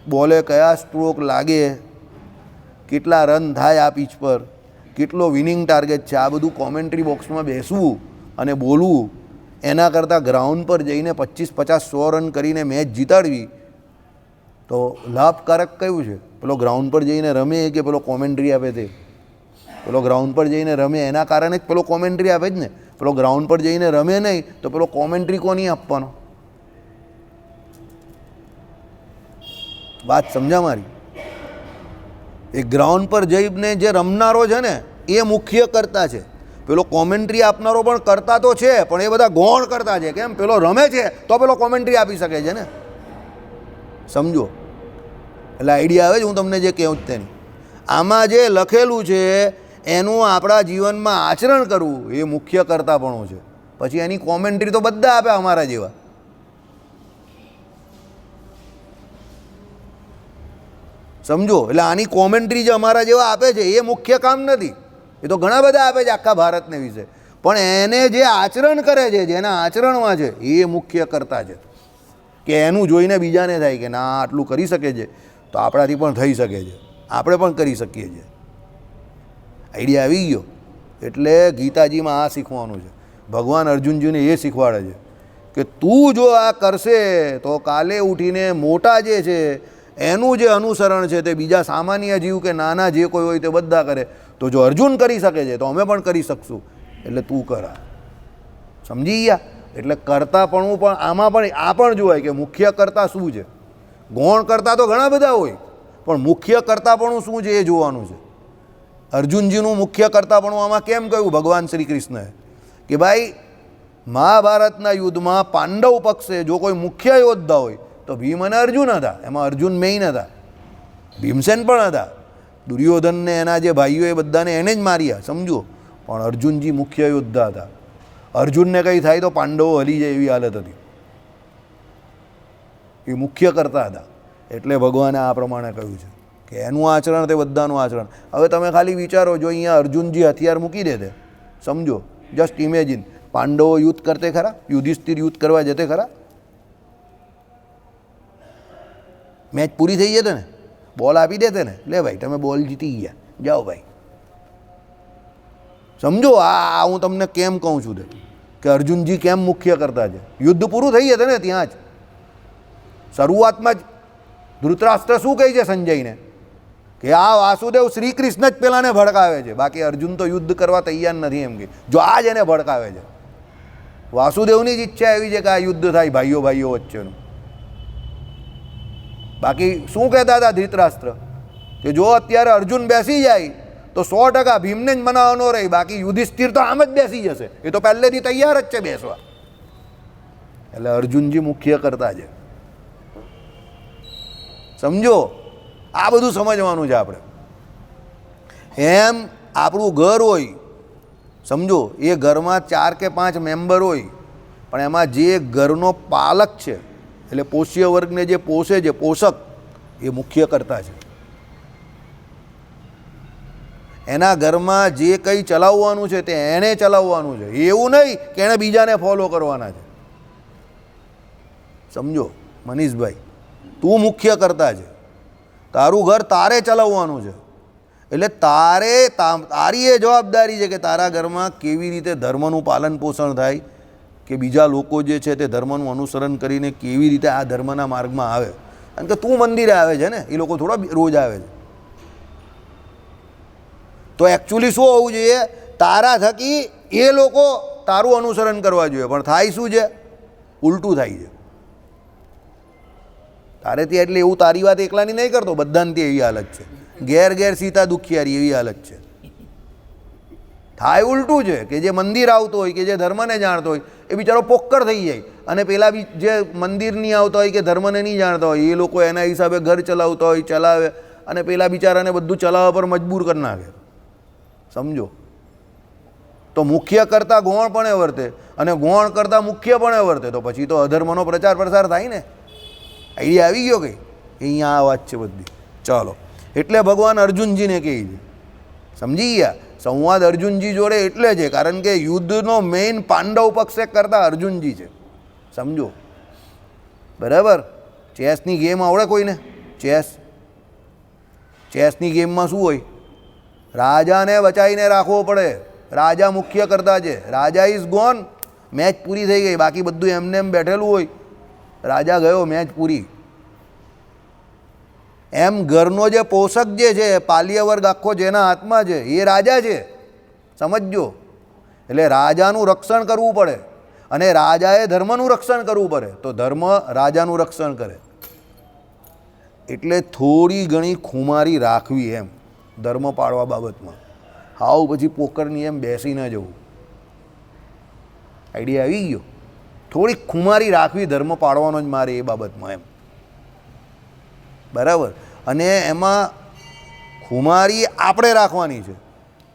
બોલે કયા સ્ટ્રોક લાગે, કેટલા રન થાય આ પીચ પર, કેટલો વિનિંગ ટાર્ગેટ છે, આ બધું કોમેન્ટ્રી બોક્સમાં બેસવું અને બોલવું એના કરતાં ગ્રાઉન્ડ પર જઈને 25, 50, 100 રન કરીને મેચ જીતાડવી તો લાભકારક કયું છે? પેલો ગ્રાઉન્ડ પર જઈને રમે કે પેલો કોમેન્ટ્રી આપે તે? પેલો ગ્રાઉન્ડ પર જઈને રમે એના કારણે જ પેલો કોમેન્ટ્રી આપે જ ને. પેલો ગ્રાઉન્ડ પર જઈને રમે નહીં તો પેલો કોમેન્ટ્રી કોની આપવાનો? વાત સમજા મારી? એ ગ્રાઉન્ડ પર જઈને જે રમનારો છે ને એ મુખ્ય કરતા છે. પેલો કોમેન્ટ્રી આપનારો પણ કરતા તો છે, પણ એ બધા ગૌણ કરતા છે. કેમ? પેલો રમે છે તો પેલો કોમેન્ટ્રી આપી શકે છે ને. સમજો. એટલે આઈડિયા આવે છે હું તમને જે કહું તેની. આમાં જે લખેલું છે એનું આપણા જીવનમાં આચરણ કરવું એ મુખ્ય કર્તાપણું છે. પછી એની કોમેન્ટ્રી તો બધા આપે અમારા જેવા. સમજો. એટલે આની કોમેન્ટ્રી જે અમારા જેવા આપે છે એ મુખ્ય કામ નથી. એ તો ઘણા બધા આપે છે આખા ભારતને વિશે, પણ એને જે આચરણ કરે છે, જેના આચરણમાં છે એ મુખ્ય કર્તા છે. કે એનું જોઈને બીજાને થાય કે ના આટલું કરી શકે છે તો આપણાથી પણ થઈ શકે છે, આપણે પણ કરી શકીએ છીએ. આઈડિયા આવી ગયો. એટલે ગીતાજીમાં આ શીખવાનું છે. ભગવાન અર્જુનજીને એ શીખવાડે છે કે તું જો આ કરશે તો કાલે ઉઠીને મોટા જે છે એનું જે અનુસરણ છે તે બીજા સામાન્ય જીવ કે નાના જે કોઈ હોય તે બધા કરે. તો જો અર્જુન કરી શકે છે તો અમે પણ કરી શકશું. એટલે તું કરા. સમજી ગયા? એટલે કર્તાપણું પણ આમાં પણ આ પણ જોવાય કે મુખ્ય કર્તા શું છે. ગૌણ કર્તા તો ઘણા બધા હોય, પણ મુખ્ય કર્તાપણું શું છે એ જોવાનું છે. અર્જુનજીનું મુખ્ય કર્તાપણું આમાં કેમ કહ્યું ભગવાન શ્રી કૃષ્ણએ કે ભાઈ મહાભારતના યુદ્ધમાં પાંડવ પક્ષે જો કોઈ મુખ્ય યોદ્ધા હોય તો ભીમ અને અર્જુન હતા. એમાં અર્જુન મેઇન હતા, ભીમસેન પણ હતા, દુર્યોધનને એના જે ભાઈઓ એ બધાને એને જ માર્યા. સમજો. પણ અર્જુનજી મુખ્ય યોદ્ધા હતા. અર્જુનને કંઈ થાય તો પાંડવો હલી જાય એવી હાલત હતી. એ મુખ્ય કરતા હતા. એટલે ભગવાને આ પ્રમાણે કહ્યું છે કે એનું આચરણ તે બધાનું આચરણ. હવે તમે ખાલી વિચારો, જો અહીંયા અર્જુનજી હથિયાર મૂકી દે, સમજો, જસ્ટ ઇમેજિન, પાંડવો યુદ્ધ કરતે ખરા? યુધિષ્ઠિર યુદ્ધ કરવા જતે ખરા? મેચ પૂરી થઈ જતે ને, બોલ આપી દેતે ને, લે ભાઈ તમે બોલ જીતી ગયા, જાઓ ભાઈ. સમજો. આ હું તમને કેમ કહું છું કે અર્જુનજી કેમ મુખ્ય કરતા છે. યુદ્ધ પૂરું થઈ જશે ને ત્યાં જ. શરૂઆતમાં જ ધૃતરાષ્ટ્ર શું કહે છે સંજયને કે આ વાસુદેવ શ્રી કૃષ્ણ જ પેલાને ભડકાવે છે, બાકી અર્જુન તો યુદ્ધ કરવા તૈયાર નથી. એમ કે જો આ જ એને ભડકાવે છે. વાસુદેવની જ ઈચ્છા એવી છે કે આ યુદ્ધ થાય ભાઈઓ ભાઈઓ વચ્ચેનું. બાકી શું કહેતા હતા ધૃતરાષ્ટ્ર કે જો અત્યારે અર્જુન બેસી જાય તો 100% ભીમને જ મનાવવાનો રહી, બાકી યુધિષ્ઠિર તો આમ જ બેસી જશે. એ તો પહેલેથી તૈયાર જ છે બેસવા. એટલે અર્જુનજી મુખ્ય કરતા છે. સમજો. આ બધું સમજવાનું છે આપણે. એમ આપણું ઘર હોય, સમજો, એ ઘરમાં 4 કે 5 મેમ્બર હોય, પણ એમાં જે ઘરનો પાલક છે એટલે પોષ્ય વર્ગને જે પોષે છે, પોષક, એ મુખ્ય કરતા છે. એના ઘરમાં જે કંઈ ચલાવવાનું છે તે એણે ચલાવવાનું છે. એવું નહીં કે એણે બીજાને ફોલો કરવાના છે. સમજો મનીષભાઈ, તું મુખ્ય કરતા છે. તારું ઘર તારે ચલાવવાનું છે. એટલે તારી એ જવાબદારી છે કે તારા ઘરમાં કેવી રીતે ધર્મનું પાલન પોષણ થાય, કે બીજા લોકો જે છે તે ધર્મનું અનુસરણ કરીને કેવી રીતે આ ધર્મના માર્ગમાં આવે. કારણ કે તું મંદિરે આવે છે ને, એ લોકો થોડા રોજ આવે છે. તો એકચ્યુઅલી શું હોવું જોઈએ? તારા થકી એ લોકો તારું અનુસરણ કરવા જોઈએ. પણ થાય શું છે? ઉલટું થાય છે. તારે ત્યાં એટલે એવું તારી વાત એકલાની નહીં કરતો, બધાને ત્યાં એવી હાલત છે. ઘેર સીતા દુખિયારી એવી હાલત છે. થાય ઉલટું છે કે જે મંદિર આવતો હોય કે જે ધર્મને જાણતો હોય એ બિચારો પોક્કર થઈ જાય, અને પેલા બી જે મંદિર નહીં આવતા હોય કે ધર્મને નહીં જાણતા હોય એ લોકો એના હિસાબે ઘર ચલાવતા હોય, ચલાવે, અને પેલા બિચારાને બધું ચલાવવા પર મજબૂર કરી નાખે. સમજો. તો મુખ્ય કરતાં ગૌણ પણ વર્તે અને ગૌણ કરતાં મુખ્ય પણ વર્તે, તો પછી તો અધર્મનો પ્રચાર પ્રસાર થાય ને. આઈડિયા આવી ગયો કે અહીંયા આ વાત છે બધી. ચાલો. એટલે ભગવાન અર્જુનજીને કહે છે. સમજી ગયા? સંવાદ અર્જુનજી જોડે એટલે છે કારણ કે યુદ્ધનો મેઇન પાંડવ પક્ષે કરતા અર્જુનજી છે. સમજો. બરાબર. ચેસની ગેમ આવડે કોઈને? ચેસની ગેમમાં શું હોય? રાજાને બચાવીને રાખવો પડે. રાજા મુખ્ય કરતા છે. રાજા ઇઝ ગોન, મેચ પૂરી થઈ ગઈ, બાકી બધું એમને એમ બેઠેલું હોય. રાજા ગયો, મેચ પૂરી. એમ ઘરનો જે પોષક જે છે, પાલ્ય વર્ગ આખો જેના હાથમાં છે એ રાજા છે. સમજજો. એટલે રાજાનું રક્ષણ કરવું પડે, અને રાજાએ ધર્મનું રક્ષણ કરવું પડે. તો ધર્મ રાજાનું રક્ષણ કરે. એટલે થોડી ઘણી ખુમારી રાખવી એમ ધર્મ પાળવા બાબતમાં. હાવ પછી પોકરની એમ બેસી ન જવું. આઈડિયા આવી ગયો? થોડીક ખુમારી રાખવી ધર્મ પાળવાનો જ મારે એ બાબતમાં એમ. બરાબર. અને એમાં ખુમારી આપણે રાખવાની છે.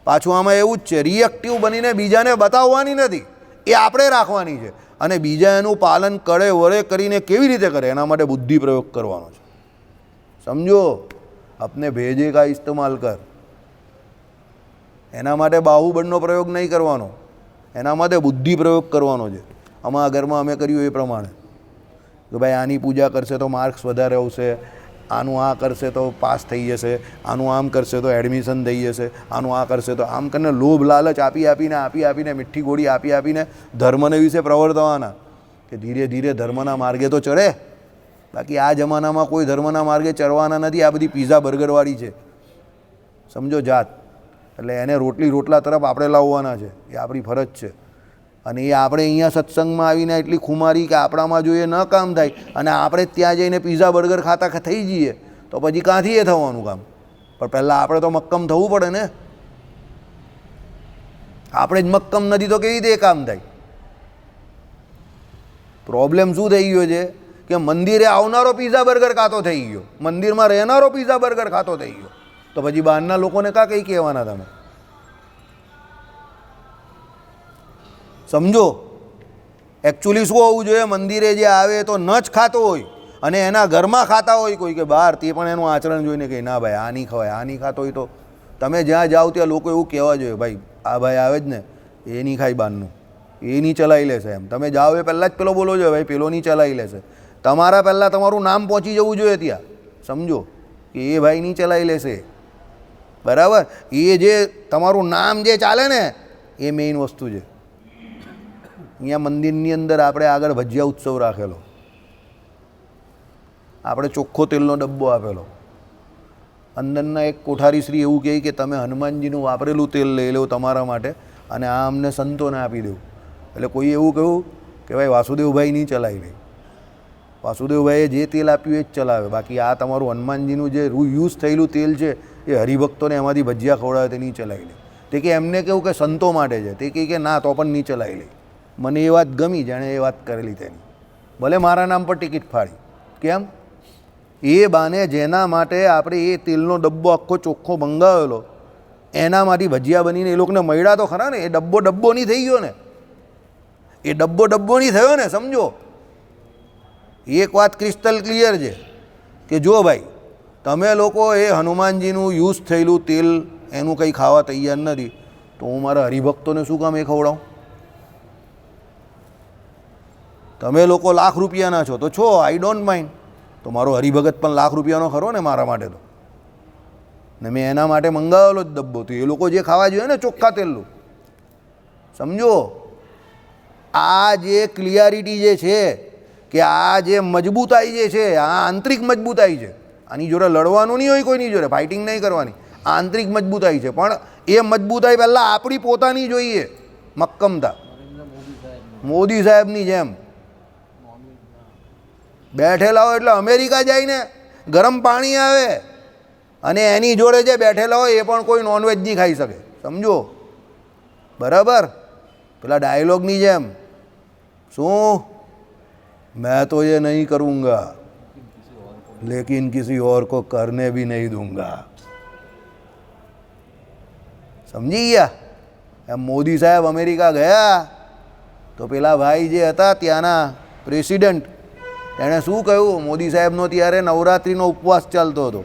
પાછું આમાં એવું જ છે, રિએક્ટિવ બનીને બીજાને બતાવવાની નથી, એ આપણે રાખવાની છે. અને બીજા એનું પાલન કરે વળે કરીને કેવી રીતે કરે એના માટે બુદ્ધિ પ્રયોગ કરવાનો છે. સમજો, अपने भेजे का इस्तेमाल कर. એના માટે બાહુબળનો પ્રયોગ નહીં કરવાનો, એના માટે બુદ્ધિ પ્રયોગ કરવાનો છે. અમારા ઘરમાં અમે કર્યું એ પ્રમાણે કે ભાઈ આની પૂજા કરશે તો માર્ક્સ વધારે આવશે, આનું આ કરશે તો પાસ થઈ જશે, આનું આમ કરશે તો એડમિશન થઈ જશે, આનું આ કરશે તો આમ કરીને લોભ લાલચ આપીને મીઠી ગોળી આપીને ધર્મને વિશે પ્રવર્તવાના કે ધીરે ધીરે ધર્મના માર્ગે તો ચડે. બાકી આ જમાનામાં કોઈ ધર્મના માર્ગે ચડવાના નથી. આ બધી પીઝા બર્ગરવાળી છે, સમજો જાત. એટલે એને રોટલા તરફ આપણે લાવવાના છે, એ આપણી ફરજ છે. અને એ આપણે અહીંયા સત્સંગમાં આવીને એટલી ખુમારી કે આપણામાં જો એ ન કામ થાય અને આપણે ત્યાં જઈને પીઝા બર્ગર ખાતા થઈ જઈએ તો પછી ક્યાંથી એ થવાનું કામ? પણ પહેલાં આપણે તો મક્કમ થવું પડે ને. આપણે જ મક્કમ નથી તો કેવી રીતે એ કામ થાય? પ્રોબ્લેમ શું થઈ ગયો છે કે મંદિરે આવનારો પીઝા બર્ગર ખાતો થઈ ગયો, મંદિરમાં રહેનારો પીઝા બર્ગર ખાતો થઈ ગયો, તો પછી બહારના લોકોને કાં કંઈ કહેવાના તમે? સમજો, એકચ્યુઅલી શું હોવું જોઈએ? મંદિરે જે આવે તો ન જ ખાતો હોય અને એના ઘરમાં ખાતા હોય કોઈ કે બહાર, તે પણ એનું આચરણ જોઈને કે ના ભાઈ આ નહીં ખવાય, આ નહીં ખાતો હોય તો તમે જ્યાં જાઓ ત્યાં લોકો એવું કહેવા જોઈએ ભાઈ આ ભાઈ આવે જ ને એ નહીં ખાય બહારનું, એ નહીં ચલાવી લેશે. એમ તમે જાઓ એ પહેલાં જ પેલો બોલો જોઈએ ભાઈ પેલો નહીં ચલાવી લેશે. તમારા પહેલાં તમારું નામ પહોંચી જવું જોઈએ ત્યાં. સમજો કે એ ભાઈ નહીં ચલાવી લેશે, બરાબર. એ જે તમારું નામ જે ચાલે ને એ મેઇન વસ્તુ છે. અહીંયા મંદિરની અંદર આપણે આગળ ભજીયા ઉત્સવ રાખેલો, આપણે ચોખ્ખો તેલનો ડબ્બો આપેલો, અંદરના એક કોઠારીશ્રી એવું કહે કે તમે હનુમાનજીનું વાપરેલું તેલ લઈ લો તમારા માટે અને આ અમને સંતોને આપી દેવું. એટલે કોઈ એવું કહ્યું કે ભાઈ વાસુદેવભાઈ નહીં ચલાવી લે, વાસુદેવભાઈએ જે તેલ આપ્યું એ જ ચલાવે, બાકી આ તમારું હનુમાનજીનું જે યુઝ થયેલું તેલ છે એ હરિભક્તોને એમાંથી ભજીયા ખવડાવે તે નહીં ચલાવી લે. તે કે એમને કેવું કે સંતો માટે છે, તે કહે કે ના તો પણ નહીં ચલાવી લે. મને એ વાત ગમી જેણે એ વાત કરેલી તેની, ભલે મારા નામ પર ટિકિટ ફાડી. કેમ? એ બાને જેના માટે આપણે એ તેલનો ડબ્બો આખો ચોખ્ખો મંગાવેલો એનામાંથી ભજીયા બનીને એ લોકોને મળ્યા તો ખરા ને. એ ડબ્બો નહીં થઈ ગયો ને, એ ડબ્બો નહીં થયો ને. સમજો, એક વાત ક્રિસ્ટલ ક્લિયર છે કે જો ભાઈ તમે લોકો એ હનુમાનજીનું યુઝ થયેલું તેલ એનું કંઈ ખાવા તૈયાર નથી તો હું મારા હરિભક્તોને શું કામ એ ખવડાવું? તમે લોકો લાખ રૂપિયાના છો તો છો, આઈ ડોન્ટ માઇન્ડ. તો મારો હરિભગત પણ લાખ રૂપિયાનો ખરો ને મારા માટે તો, ને મેં એના માટે મંગાવેલો જ ડબ્બો. તો એ લોકો જે ખાવા જોઈએ ને ચોખ્ખા તેલનું. સમજો, આ જે ક્લિયરિટી જે છે કે આ જે મજબૂતાઈ જે છે, આ આંતરિક મજબૂતાઈ છે. આની જોડે લડવાનું નહીં હોય, કોઈની જોડે ફાઇટિંગ નહીં કરવાની. આંતરિક મજબૂતાઈ છે, પણ એ મજબૂતાઈ પહેલાં આપણી પોતાની જોઈએ, મક્કમતા. મોદી સાહેબની જેમ બેઠેલા હોય એટલે અમેરિકા જઈને ગરમ પાણી આવે અને એની જોડે જે બેઠેલા હોય એ પણ કોઈ નોનવેજ નહીં ખાઈ શકે. સમજો, બરાબર. પેલા ડાયલોગની જેમ શું, मैं तो ये नहीं करूँगा लेकिन किसी और को करने भी नहीं दूंगा. સમજી ગયા? એમ મોદી સાહેબ અમેરિકા ગયા તો પેલા ભાઈ જે હતા ત્યાંના પ્રેસિડેન્ટ એણે શું કહ્યું? મોદી સાહેબનો ત્યારે નવરાત્રિનો ઉપવાસ ચાલતો હતો,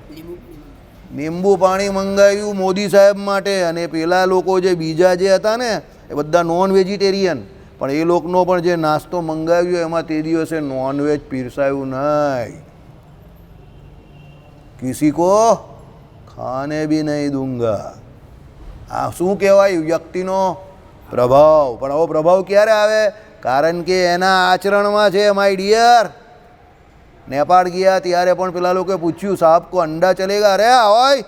લીંબુ પાણી મંગાવ્યું મોદી સાહેબ માટે. અને પેલા લોકો જે બીજા જે હતા ને એ બધા નોન વેજીટેરિયન, પણ એ લોકોનો પણ જે નાસ્તો મંગાવ્યો એમાં તે દિવસે નોનવેજ પીરસાયું નહીં. કિસી કો ખાને ભી નહીં દૂંગા. આ શું કહેવાય? વ્યક્તિનો પ્રભાવ. પણ આવો પ્રભાવ ક્યારે આવે? કારણ કે એના આચરણમાં છે. માય ડિયર, નેપાળ ગયા ત્યારે પણ પેલા લોકોએ પૂછ્યું સાહેબ કો અંડા ચલેગા? અરે હોય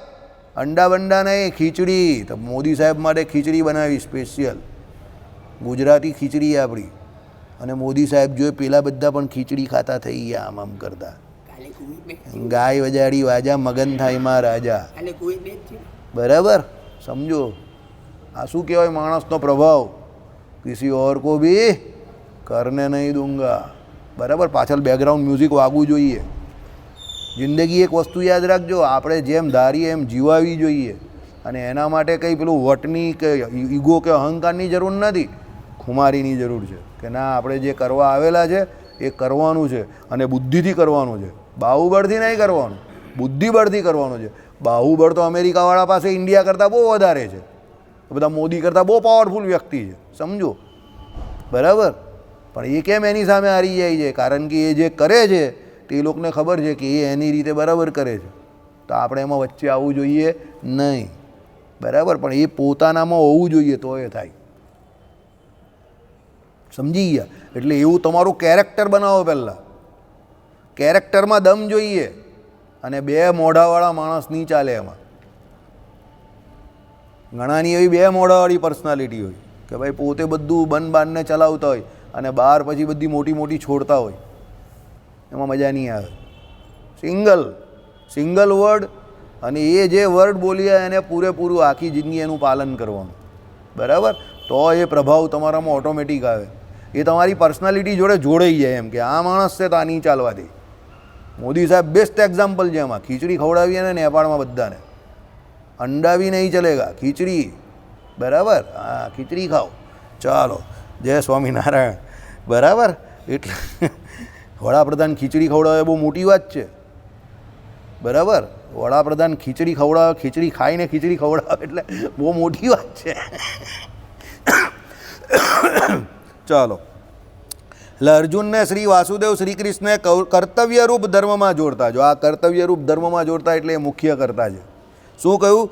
અંડા બંડા નહીં, ખીચડી. તો મોદી સાહેબ માટે ખીચડી બનાવી સ્પેશિયલ, ગુજરાતી ખીચડી આપણી. અને મોદી સાહેબ જોઈએ પેલા બધા પણ ખીચડી ખાતા થઈ ગયા આમ કરતા. ગાય વજાડી વાજા મગન થાય માં રાજા. બરાબર. સમજો, આ શું કહેવાય? માણસનો પ્રભાવ. કિસી ઓર કો ભી કરને નહીં દૂંગા. બરાબર. પાછળ બેકગ્રાઉન્ડ મ્યુઝિક વાગવું જોઈએ. જિંદગી એક વસ્તુ યાદ રાખજો, આપણે જેમ ધારીએ એમ જીવાવી જોઈએ. અને એના માટે કંઈ પેલું વટની કે ઈગો કે અહંકારની જરૂર નથી, ખુમારીની જરૂર છે કે ના આપણે જે કરવા આવેલા છે એ કરવાનું છે અને બુદ્ધિથી કરવાનું છે, બાહુબળથી નહીં કરવાનું, બુદ્ધિબળથી કરવાનું છે. બાહુબળ તો અમેરિકાવાળા પાસે ઇન્ડિયા કરતાં બહુ વધારે છે, બધા મોદી કરતાં બહુ પાવરફુલ વ્યક્તિ છે, સમજો બરાબર. પણ એ કેમ એની સામે હારી જાય છે? કારણ કે એ જે કરે છે તે લોકોને ખબર છે કે એ એની રીતે બરાબર કરે છે, તો આપણે એમાં વચ્ચે આવવું જોઈએ નહીં, બરાબર. પણ એ પોતાનામાં હોવું જોઈએ તો એ થાય, સમજી ગયા? એટલે એવું તમારું કેરેક્ટર બનાવો. પહેલાં કેરેક્ટરમાં દમ જોઈએ, અને બે મોઢાવાળા માણસ નહીં ચાલે એમાં. ઘણાની એવી બે મોઢાવાળી પર્સનાલિટી હોય કે ભાઈ પોતે બધું બન બાનને ચલાવતા હોય અને બહાર પછી બધી મોટી મોટી છોડતા હોય, એમાં મજા નહીં આવે. સિંગલ વર્ડ, અને એ જે વર્ડ બોલ્યા એને પૂરેપૂરું આખી જિંદગી એનું પાલન કરવાનું, બરાબર. તો એ પ્રભાવ તમારામાં ઓટોમેટિક આવે, એ તમારી પર્સનાલિટી જોડે જોડાઈ જાય એમ કે આ માણસ છે તો આ નહીં ચાલવા દે. મોદી સાહેબ બેસ્ટ એક્ઝામ્પલ છે એમાં. ખીચડી ખવડાવી અને નેપાળમાં બધાને, અંડા બી નહીં ચલેગા, ખીચડી, બરાબર. હા, ખીચડી ખાઓ, ચાલો, જય સ્વામિનારાયણ, બરાબર. એટલે વડાપ્રધાન ખીચડી ખવડાવે બહુ મોટી વાત છે, બરાબર. વડાપ્રધાન ખીચડી ખવડાવે, ખીચડી ખાઈને ખીચડી ખવડાવે એટલે બહુ મોટી વાત છે. ચાલો, એટલે અર્જુનને શ્રી વાસુદેવ શ્રી કૃષ્ણે કર્તવ્યરૂપ ધર્મમાં જોડતા. જો આ કર્તવ્યરૂપ ધર્મમાં જોડતા એટલે એ મુખ્ય કરતા છે. શું કહ્યું?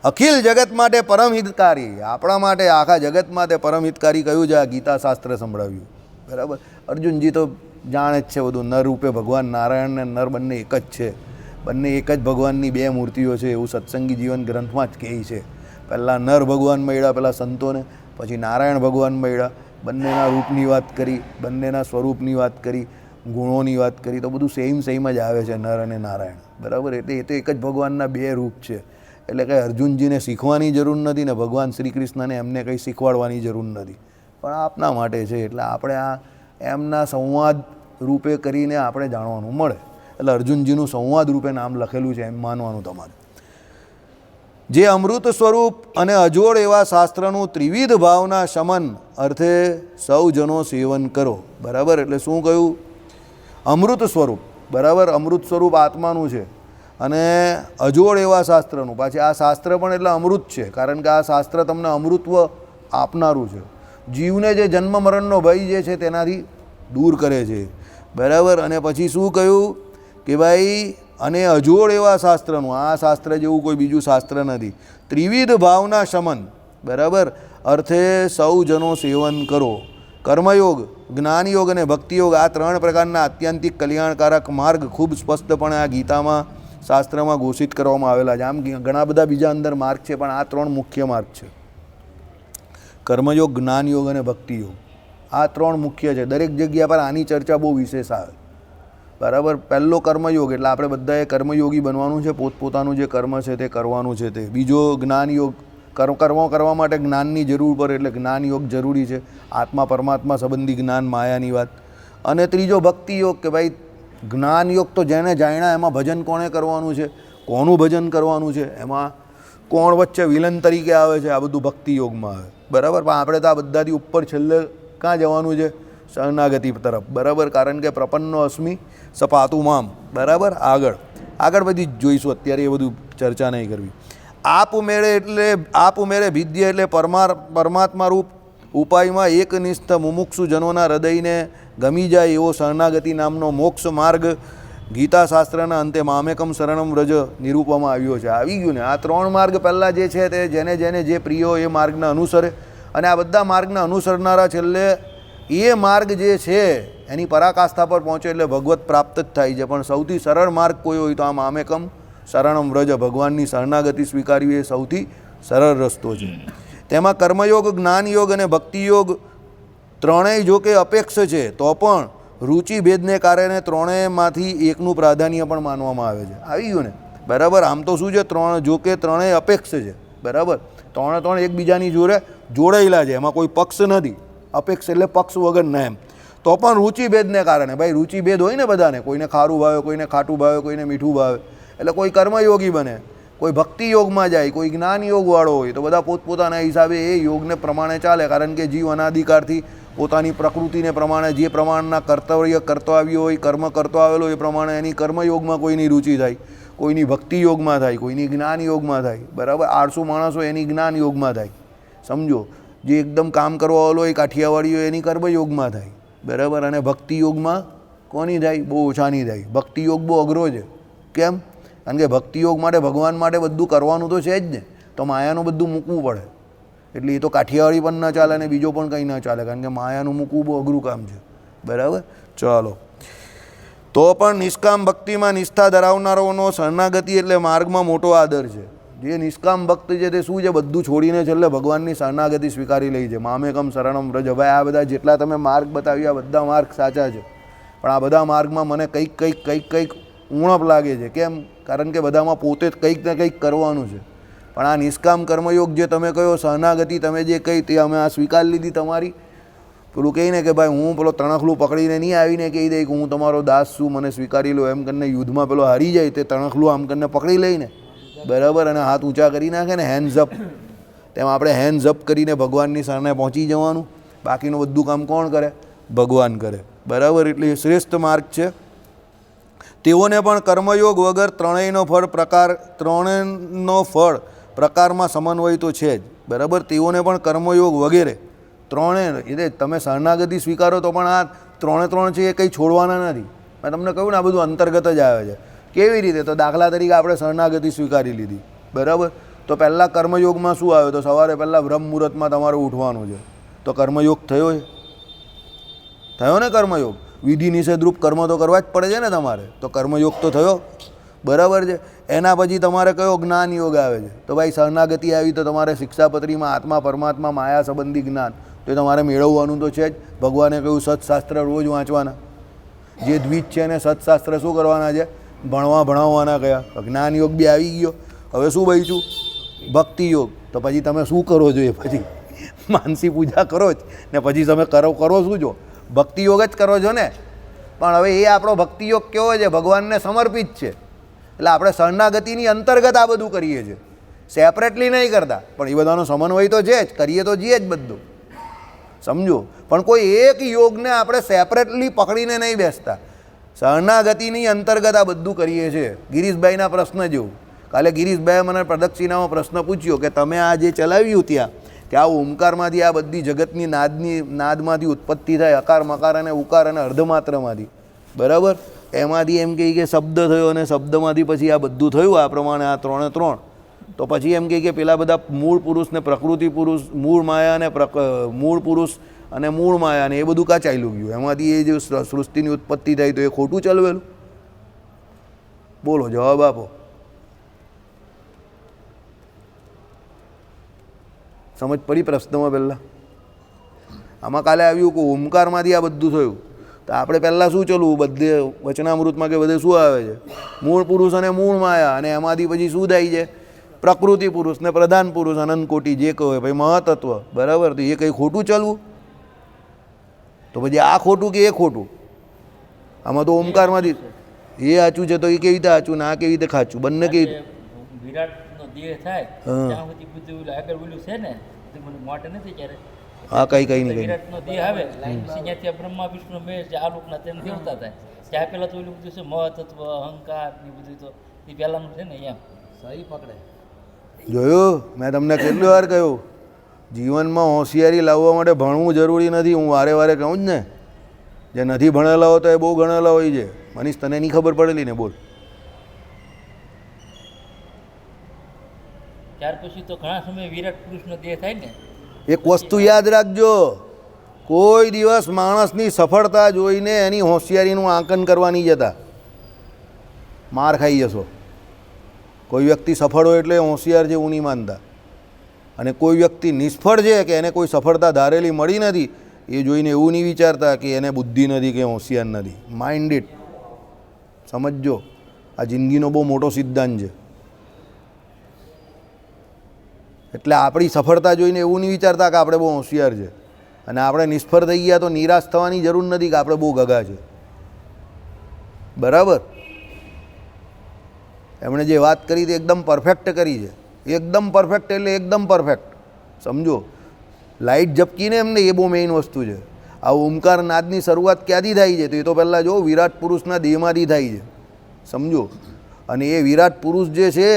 અખિલ જગત માટે પરમ હિતકારી, આપણા માટે આખા જગત માટે પરમ હિતકારી કહ્યું છે. આ ગીતા શાસ્ત્ર સંભળાવ્યું, બરાબર. અર્જુનજી તો જાણે જ છે બધું. નર રૂપે ભગવાન નારાયણ ને નર બંને એક જ છે, બંને એક જ ભગવાનની બે મૂર્તિઓ છે, એવું સત્સંગી જીવન ગ્રંથમાં જ કહે છે. પહેલાં નર ભગવાન મળ્યા પેલા સંતોને, પછી નારાયણ ભગવાન મળ્યા. બંનેના રૂપની વાત કરી, બંનેના સ્વરૂપની વાત કરી, ગુણોની વાત કરી, તો બધું સેમ જ આવે છે, નર અને નારાયણ, બરાબર. એટલે એ તો એક જ ભગવાનના બે રૂપ છે. એટલે કંઈ અર્જુનજીને શીખવાની જરૂર નથી ને ભગવાન શ્રી કૃષ્ણને એમને કંઈ શીખવાડવાની જરૂર નથી, પણ આપના માટે છે. એટલે આપણે આ એમના સંવાદ રૂપે કરીને આપણે જાણવાનું મળે. એટલે અર્જુનજીનું સંવાદ રૂપે નામ લખેલું છે એમ માનવાનું તમારે. જે અમૃત સ્વરૂપ અને અજોડ એવા શાસ્ત્રનું ત્રિવિધ ભાવના શમન અર્થે સૌ જનો સેવન કરો, બરાબર. એટલે શું કહ્યું? અમૃત સ્વરૂપ, બરાબર. અમૃત સ્વરૂપ આત્માનું છે, અને અજોડ એવા શાસ્ત્રનું. પાછી આ શાસ્ત્ર પણ એટલે અમૃત છે, કારણ કે આ શાસ્ત્ર તમને અમૃતત્વ આપનારું છે. જીવને જે જન્મ મરણનો ભય જે છે તેનાથી દૂર કરે છે, બરાબર. અને પછી શું કહ્યું કે ભાઈ અને અજોડ એવા શાસ્ત્રનું, આ શાસ્ત્ર જેવું કોઈ બીજું શાસ્ત્ર નથી. ત્રિવિધ ભાવના શમન, બરાબર. અર્થે સૌ જનો સેવન કરો. કર્મયોગ, જ્ઞાનયોગ અને ભક્તિયોગ, આ ત્રણ પ્રકારના આત્યંતિક કલ્યાણકારક માર્ગ ખૂબ સ્પષ્ટપણે આ ગીતામાં શાસ્ત્રમાં ઘોષિત કરવામાં આવેલા છે. આમ ઘણા બધા બીજા અંદર માર્ગ છે, પણ આ ત્રણ મુખ્ય માર્ગ છે: કર્મયોગ, જ્ઞાનયોગ અને ભક્તિયોગ. આ ત્રણ મુખ્ય છે. દરેક જગ્યા પર આની ચર્ચા બહુ વિશેષ આવે, બરાબર. પહેલો કર્મયોગ, એટલે આપણે બધાએ કર્મયોગી બનવાનું છે, પોતપોતાનું જે કર્મ છે તે કરવાનું છે તે. બીજો જ્ઞાનયોગ, કર્મ કરવા માટે જ્ઞાનની જરૂર પડે, એટલે જ્ઞાનયોગ જરૂરી છે, આત્મા પરમાત્મા સંબંધી જ્ઞાન, માયાની વાત. અને ત્રીજો ભક્તિયોગ, કે ભાઈ જ્ઞાનયોગ તો જેને જાણ્યા એમાં ભજન કોણે કરવાનું છે, કોનું ભજન કરવાનું છે, એમાં કોણ વચ્ચે વિલન તરીકે આવે છે, આ બધું ભક્તિયોગમાં આવે, બરાબર. પણ આપણે તો આ બધાથી ઉપર છેલ્લે ક્યાં જવાનું છે? શરણાગતિ તરફ, બરાબર. કારણ કે પ્રપન્નો અસ્મિ સપાતું મામ, બરાબર. આગળ બધી જ જોઈશું, અત્યારે એ બધું ચર્ચા નહીં કરવી. આપ ઉમેરે ભિદ્ય એટલે પરમાત્મા રૂપ ઉપાયમાં એકનિષ્ઠ મુમુક્ષુ જનોના હૃદયને ગમી જાય એવો શરણાગતિ નામનો મોક્ષ માર્ગ ગીતા શાસ્ત્રના અંતે મામેકમ શરણમ વ્રજ નિરૂપવામાં આવ્યો છે. આવી ગયું ને? આ ત્રણ માર્ગ પહેલાં જે છે તે જેને જે પ્રિયો એ માર્ગને અનુસરે, અને આ બધા માર્ગને અનુસરનારા છેલ્લે એ માર્ગ જે છે એની પરાકાષ્ઠા પર પહોંચે એટલે ભગવત પ્રાપ્ત જ થાય છે. પણ સૌથી સરળ માર્ગ કોઈ હોય તો આ મામેકમ શરણમ વ્રજ, ભગવાનની શરણાગતિ સ્વીકારવી એ સૌથી સરળ રસ્તો છે. તેમાં કર્મયોગ, જ્ઞાનયોગ અને ભક્તિયોગ ત્રણેય જો કે અપેક્ષ છે, તો પણ રુચિ ભેદને કારણે ત્રણેયમાંથી એકનું પ્રાધાન્ય પણ માનવામાં આવે છે. આવી ગયું ને? બરાબર. આમ તો શું છે? જો કે ત્રણેય અપેક્ષ છે, બરાબર. ત્રણ એકબીજાની જોડે જોડાયેલા છે, એમાં કોઈ પક્ષ નથી. અપેક્ષ એટલે પક્ષ વગરના એમ. તો પણ રુચિભેદને કારણે, ભાઈ રુચિભેદ હોય ને બધાને, કોઈને ખારું ભાવે, કોઈને ખાટું ભાવે, કોઈને મીઠું ભાવે, એટલે કોઈ કર્મયોગી બને, કોઈ ભક્તિ યોગમાં જાય, કોઈ જ્ઞાન યોગવાળો હોય, તો બધા પોતપોતાના હિસાબે એ યોગને પ્રમાણે ચાલે. કારણ કે જીવ અનાધિકારથી પોતાની પ્રકૃતિને પ્રમાણે જે પ્રમાણના કર્તવ્ય કરતો આવ્યો હોય, કર્મ કરતો આવેલો એ પ્રમાણે એની કર્મયોગમાં કોઈની રુચિ થાય, કોઈની ભક્તિ યોગમાં થાય, કોઈની જ્ઞાન યોગમાં થાય. બરાબર, 800 માણસો એની જ્ઞાન યોગમાં થાય, સમજો. જે એકદમ કામ કરવાવાળો હોય કાઠિયાવાડીઓ એની કર્મયોગમાં થાય. બરાબર, અને ભક્તિ યોગમાં કોની થાય? બહુ ઓછાની થાય. ભક્તિ યોગ બહુ અઘરો છે. કેમ? કારણ કે ભક્તિ યોગ માટે, ભગવાન માટે બધું કરવાનું તો છે જ ને, તો માયાનું બધું મૂકવું પડે. એટલે એ તો કાઠિયાવાડી પણ ન ચાલે અને બીજો પણ કંઈ ન ચાલે, કારણ કે માયાનું મૂકવું બહુ અઘરું કામ છે. બરાબર, ચાલો. તો પણ નિષ્કામ ભક્તિમાં નિષ્ઠા ધરાવનારાઓનો શરણાગતિ એટલે માર્ગમાં મોટો આદર છે. જે નિષ્કામ ભક્ત છે તે શું છે? બધું છોડીને છેલ્લે ભગવાનની શરણાગતિ સ્વીકારી લઈ છે. મામેકમ શરણમ વ્રજ. ભાઈ આ બધા જેટલા તમે માર્ગ બતાવ્યા બધા માર્ગ સાચા છે, પણ આ બધા માર્ગમાં મને કંઈક ઉણપ લાગે છે. કેમ? કારણ કે બધામાં પોતે જ કંઈક ને કંઈક કરવાનું છે. પણ આ નિષ્કામ કર્મયોગ જે તમે કહ્યો, શરણાગતિ તમે જે કહી તે અમે આ સ્વીકારી લીધી તમારી. પેલું કહીને કે ભાઈ હું પેલો તણખલું પકડીને નહીં આવીને કહી દઈ કે હું તમારો દાસ છું, મને સ્વીકારી લો એમ કરીને. યુદ્ધમાં પેલો હારી જાય તે તણખલું આમ કરીને પકડી લઈને, બરાબર, અને હાથ ઊંચા કરી નાખે ને, હેન્ડ્સ અપ. તેમાં આપણે હેન્ડ્સ અપ કરીને ભગવાનની શરણે પહોંચી જવાનું. બાકીનું બધું કામ કોણ કરે? ભગવાન કરે. બરાબર, એટલે શ્રેષ્ઠ માર્ગ છે. તેઓને પણ કર્મયોગ વગર ત્રણેયનો ફળ પ્રકારમાં સમન્વય તો છે જ. બરાબર, તેઓને પણ કર્મયોગ વગેરે ત્રણે, એટલે તમે શરણાગતિ સ્વીકારો તો પણ આ ત્રણ છે એ કંઈ છોડવાના નથી. મેં તમને કહ્યું ને આ બધું અંતર્ગત જ આવે છે. કેવી રીતે? તો દાખલા તરીકે આપણે શરણાગતિ સ્વીકારી લીધી, બરાબર, તો પહેલાં કર્મયોગમાં શું આવ્યો? તો સવારે પહેલાં બ્રહ્મ મુહૂર્તમાં તમારે ઉઠવાનું છે. તો કર્મયોગ થયો છે? થયો ને કર્મયોગ? વિધિ નિષેધરૂપ કર્મ તો કરવા જ પડે છે ને તમારે, તો કર્મયોગ તો થયો. બરાબર છે. એના પછી તમારે કયો જ્ઞાન યોગ આવે છે? તો ભાઈ શરણાગતિ આવી તો તમારે શિક્ષાપત્રીમાં આત્મા પરમાત્મા માયા સંબંધી જ્ઞાન તો એ તમારે મેળવવાનું તો છે જ. ભગવાને કહ્યું સત્શાસ્ત્ર રોજ વાંચવાના. જે દ્વિજ છે એને સત્શાસ્ત્ર શું કરવાના છે? ભણાવવાના. કયા? જ્ઞાન યોગ બી આવી ગયો. હવે શું બચ્યું? ભક્તિ યોગ. તો પછી તમે શું કરો છો? એ પછી માનસી પૂજા કરો જ ને પછી તમે કરો શું છો? ભક્તિ યોગ જ કરો છો ને. પણ હવે એ આપણો ભક્તિ યોગ કેવો છે? ભગવાનને સમર્પિત છે. એટલે આપણે શરણાગતિની અંતર્ગત આ બધું કરીએ છીએ, સેપરેટલી નહીં કરતા. પણ એ બધાનો સમન્વય તો છે જ, કરીએ તો છીએ જ બધું, સમજો. પણ કોઈ એક યોગને આપણે સેપરેટલી પકડીને નહીં બેસતા, શરણાગતિની અંતર્ગત આ બધું કરીએ છીએ. ગિરીશભાઈના પ્રશ્ન જેવું, કાલે ગિરીશભાઈએ મને પ્રદક્ષિણામાં પ્રશ્ન પૂછ્યો કે તમે આ જે ચલાવ્યું ત્યાં ઓમકારમાંથી આ બધી જગતની નાદમાંથી ઉત્પત્તિ થાય, અકાર મકાર અને ઉકાર અને અર્ધમાત્રમાંથી, બરાબર, એમાંથી એમ કહે કે શબ્દ થયો અને શબ્દમાંથી પછી આ બધું થયું આ પ્રમાણે, આ ત્રણ. તો પછી એમ કહે કે પેલા બધા મૂળ પુરુષ ને પ્રકૃતિ પુરુષ, મૂળ માયા અને મૂળ પુરુષ અને મૂળ માયા ને એ બધું કાં ચાલ્યું ગયું? એમાંથી એ જે સૃષ્ટિની ઉત્પત્તિ થઈ તો એ ખોટું ચલવેલું? બોલો, જવાબ આપો. સમજ પડી પ્રશ્નમાં? પહેલાં આમાં કાલે આવ્યું કે ઓમકારમાંથી આ બધું થયું, તો આપણે પહેલાં શું ચલવું? બધે વચનામૃતમાં કે બધે શું આવે છે? મૂળ પુરુષ અને મૂળ માયા, અને એમાંથી પછી શું થાય છે? પ્રકૃતિ પુરુષ ને પ્રધાન પુરુષ, અનંત કોટી જે કહે ભાઈ મહાતત્વ, બરાબર. તો એ કંઈ ખોટું ચાલવું? તો પછી આ ખોટું કે એ ખોટું? આમાં તો ઓમકારમાંથી એ સાચું છે, તો એ કેવી રીતે સાચું ને આ કેવી રીતે ખાચું? બંને કેવી રીતે? વિરાટનો દેહ થાય ત્યાં સુધી બધું આગળ બોલ્યું છે ને, મને મોટે નથી ત્યારે. હા, કઈ નહીં. વિરાટનો દેહ આવે ત્યાંથી બ્રહ્મા વિષ્ણુ મહેશ આ લોકના તેમ દેવતા થાય. ત્યાં પહેલાં તો ઓલું બધું છે મહતત્વ, અહંકાર ને બધું, તો એ પહેલાંનું છે ને. અહીંયા સહી પકડે. જોયું? મેં તમને કેટલી વાર કહ્યું, જીવનમાં હોશિયારી લાવવા માટે ભણવું જરૂરી નથી. હું વારે કહું જ ને, જે નથી ભણેલા હોય તો એ બહુ ગણેલા હોય છે. મનીષ, તને નહીં ખબર પડેલી ને? બોલ. ત્યાર પછી તો ઘણા સમય વિરાટ પુરુષનો દેહ થાય ને. એક વસ્તુ યાદ રાખજો, કોઈ દિવસ માણસની સફળતા જોઈને એની હોશિયારીનું આંકન કરવા નહીં જતા, માર ખાઈ જશો. કોઈ વ્યક્તિ સફળ હોય એટલે હોશિયાર છે એવું નહીં માનતા, અને કોઈ વ્યક્તિ નિષ્ફળ છે કે એને કોઈ સફળતા ધારેલી મળી નથી એ જોઈને એવું નહીં વિચારતા કે એને બુદ્ધિ નથી કે હોશિયાર નથી. માઇન્ડ ઇટ, સમજજો. આ જિંદગીનો બહુ મોટો સિદ્ધાંત છે. એટલે આપણી સફળતા જોઈને એવું નહીં વિચારતા કે આપણે બહુ હોશિયાર છે. અને આપણે નિષ્ફળ થઈ ગયા તો નિરાશ થવાની જરૂર નથી કે આપણે બહુ ગગા છે. બરાબર? એમણે જે વાત કરી તે એકદમ પરફેક્ટ કરી છે. એકદમ પરફેક્ટ એટલે એકદમ પરફેક્ટ. સમજો, લાઇટ ઝપકીને એમને એ બહુ મેઇન વસ્તુ છે. આ ઓમકાર નાદની શરૂઆત ક્યાંથી થાય છે? તો એ તો પહેલાં જો વિરાટ પુરુષના દેહમાંથી થાય છે. સમજો, અને એ વિરાટ પુરુષ જે છે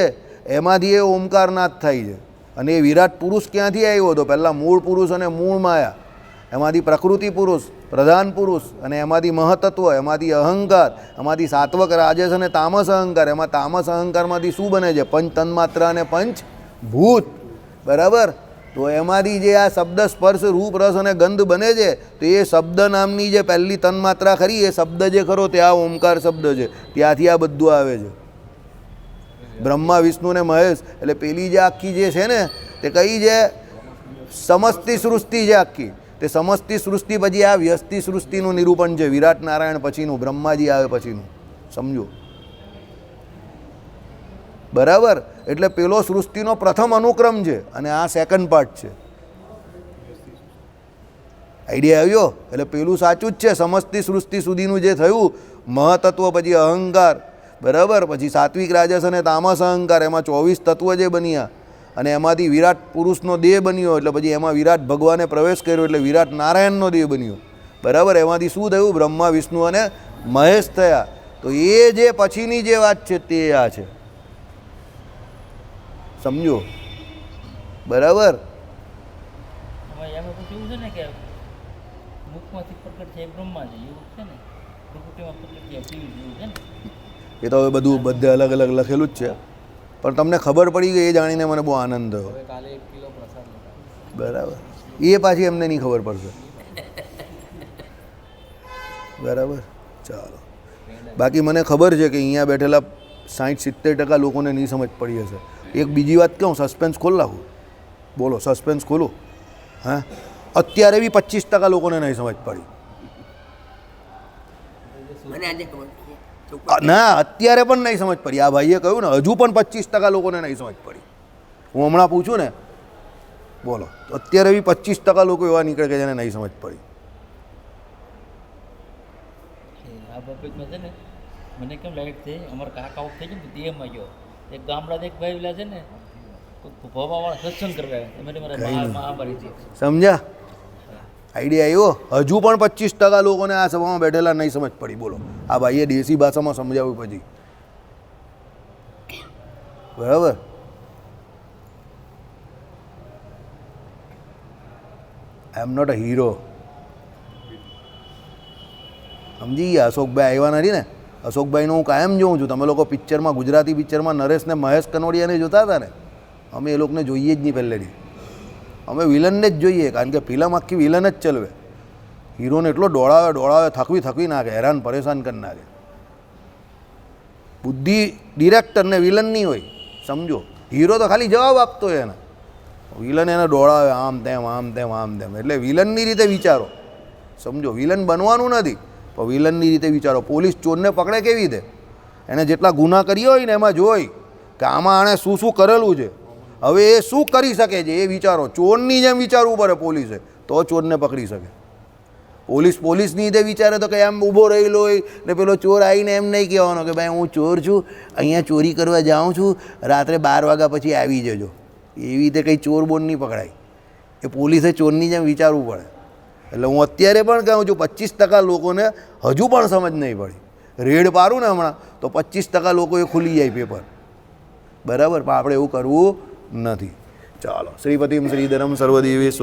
એમાંથી એ ઓમકાર નાદ થાય છે. અને એ વિરાટ પુરુષ ક્યાંથી આવ્યો હતો? પહેલાં મૂળ પુરુષ અને મૂળ માયા, એમાંથી પ્રકૃતિ પુરુષ, પ્રધાન પુરુષ, અને એમાંથી મહતત્વ, એમાંથી અહંકાર, એમાંથી સાત્વક, રાજસ અને તામસ અહંકાર. એમાં તામસ અહંકારમાંથી શું બને છે? પંચ તન્માત્રા અને પંચ ભૂત. બરાબર? તો એમાંથી જે આ શબ્દ, સ્પર્શ, રૂપ, રસ અને ગંધ બને છે, તો એ શબ્દ નામની જે પહેલી તન્માત્રા ખરી, એ શબ્દ જે ખરો તે આ ઓમકાર શબ્દ છે. ત્યાંથી આ બધું આવે છે. બ્રહ્મા, વિષ્ણુ ને મહેશ, એટલે પેલી જે આખી જે છે ને તે કઈ છે? સમસ્તી સૃષ્ટિ છે આખી. તે સમસ્તી સૃષ્ટિ પછી આ વ્યસ્તિ સૃષ્ટિનું નિરૂપણ છે. વિરાટ નારાયણ પછીનું, બ્રહ્માજી આવે પછીનું. સમજો, બરાબર? એટલે પેલો સૃષ્ટિનો પ્રથમ અનુક્રમ છે અને આ સેકન્ડ પાર્ટ છે. આઈડિયા આવ્યો? એટલે પેલું સાચું જ છે. સમસ્તી સૃષ્ટિ સુધીનું જે થયું મહતત્વ, પછી અહંકાર, બરાબર, પછી સાત્વિક, રાજસ અને તામસ અહંકાર, એમાં 24 તત્વ જે બન્યા, અને એમાંથી વિરાટ પુરુષનો દેહ બન્યો, એટલે પછી એમાં વિરાટ ભગવાને પ્રવેશ કર્યો, એટલે વિરાટ નારાયણનો દેહ બન્યો. બરાબર? એમાંથી શું થયું? બ્રહ્મા, વિષ્ણુ અને મહેશ થયા. તો એ જે પછીની જે વાત છે તે આ છે. સમજો, બરાબર? એમાં પછી એવું છે ને કે મુખમાંથી પ્રકટ છે એ બ્રહ્મા છે, એવું છે ને, પ્રકૃતિમાં પ્રકટ છે શિવ જેવું છે ને. એ તો હવે બધું બધે અલગ અલગ લખેલું જ છે, પણ તમને ખબર પડી ગઈ એ જાણીને મને બહુ આનંદ થયો. બરાબર? એ પાછી એમને નહીં ખબર પડશે. બરાબર? ચાલો. બાકી મને ખબર છે કે અહીંયા બેઠેલા 60-70% લોકોને નહીં સમજ પડી હશે. એક બીજી વાત કહું, સસ્પેન્સ ખોલ નાખું. બોલો, સસ્પેન્સ ખોલું? હા, અત્યારે બી 25% લોકોને નહીં સમજ પડી. ના, અત્યારે પણ નહીં સમજ પડી. આ ભાઈએ કહ્યું ને, હજુ પણ 25% લોકોને નહીં સમજ પડી. હું હમણાં પૂછું ને, બોલો, તો અત્યારે બી 25% લોકો એવા નીકળે કે જેને નહીં સમજ પડી. આ બાબતમાં છે ને મને કેમ લાઈટ થઈ, અમારા કાકા થઈ ગયું ને દેહમાં ગયો. એક ગામડા એક ભાઈ પેલા છે ને ભવાવાળા સત્સંગ કરવા આવ્યા. સમજ્યા? આઈડિયા આવ્યો? હજુ પણ 25% લોકોને આ સભામાં બેઠેલા નહીં સમજ પડી. બોલો, આ ભાઈએ દેશી ભાષામાં સમજાવ્યું પછી. બરાબર? આઈ એમ નોટ અ હીરો. સમજી ગયા? અશોકભાઈ આવ્યા નથી ને? અશોકભાઈનું હું કાયમ જોઉં છું. તમે લોકો પિક્ચરમાં, ગુજરાતી પિક્ચરમાં નરેશ ને મહેશ કનોડિયાને જોતા હતા ને? અમે એ લોકોને જોઈએ જ નહીં પહેલેથી. અમે વિલનને જ જોઈએ, કારણ કે ફિલ્મ આખી વિલન જ ચલવે. હીરોને એટલો દોડાવે, થકવી નાખે, હેરાન પરેશાન કરી નાખે. બુદ્ધિ ડિરેક્ટરને વિલનની હોય. સમજો, હીરો તો ખાલી જવાબ આપતો હોય એને, વિલન એને દોડાવે આમ તેમ. એટલે વિલનની રીતે વિચારો. સમજો, વિલન બનવાનું નથી, પણ વિલનની રીતે વિચારો. પોલીસ ચોરને પકડે કેવી રીતે? એને જેટલા ગુના કર્યા હોય ને એમાં જોઈ કે આમાં આણે શું શું કરેલું છે, હવે એ શું કરી શકે છે એ વિચારો. ચોરની જેમ વિચારવું પડે પોલીસે, તો ચોરને પકડી શકે. પોલીસની રીતે વિચારે તો કે આમ ઊભો રહેલો હોય ને પેલો ચોર આવીને એમ નહીં કહેવાનો કે ભાઈ હું ચોર છું, અહીંયા ચોરી કરવા જાઉં છું, રાત્રે 12 વાગ્યા પછી આવી જજો. એવી રીતે કંઈ ચોર બોર નહીં પકડાય. એ પોલીસે ચોરની જેમ વિચારવું પડે. એટલે હું અત્યારે પણ કહું છું, 25% લોકોને હજુ પણ સમજ નહીં પડી. રેડ પાડું ને હમણાં તો 25% લોકો એ ખુલી જાય પેપર. બરાબર? પણ આપણે એવું કરવું નથી. ચાલો. શ્રીપતિમ શ્રીધરમ સર્વદેવેશ્વરમ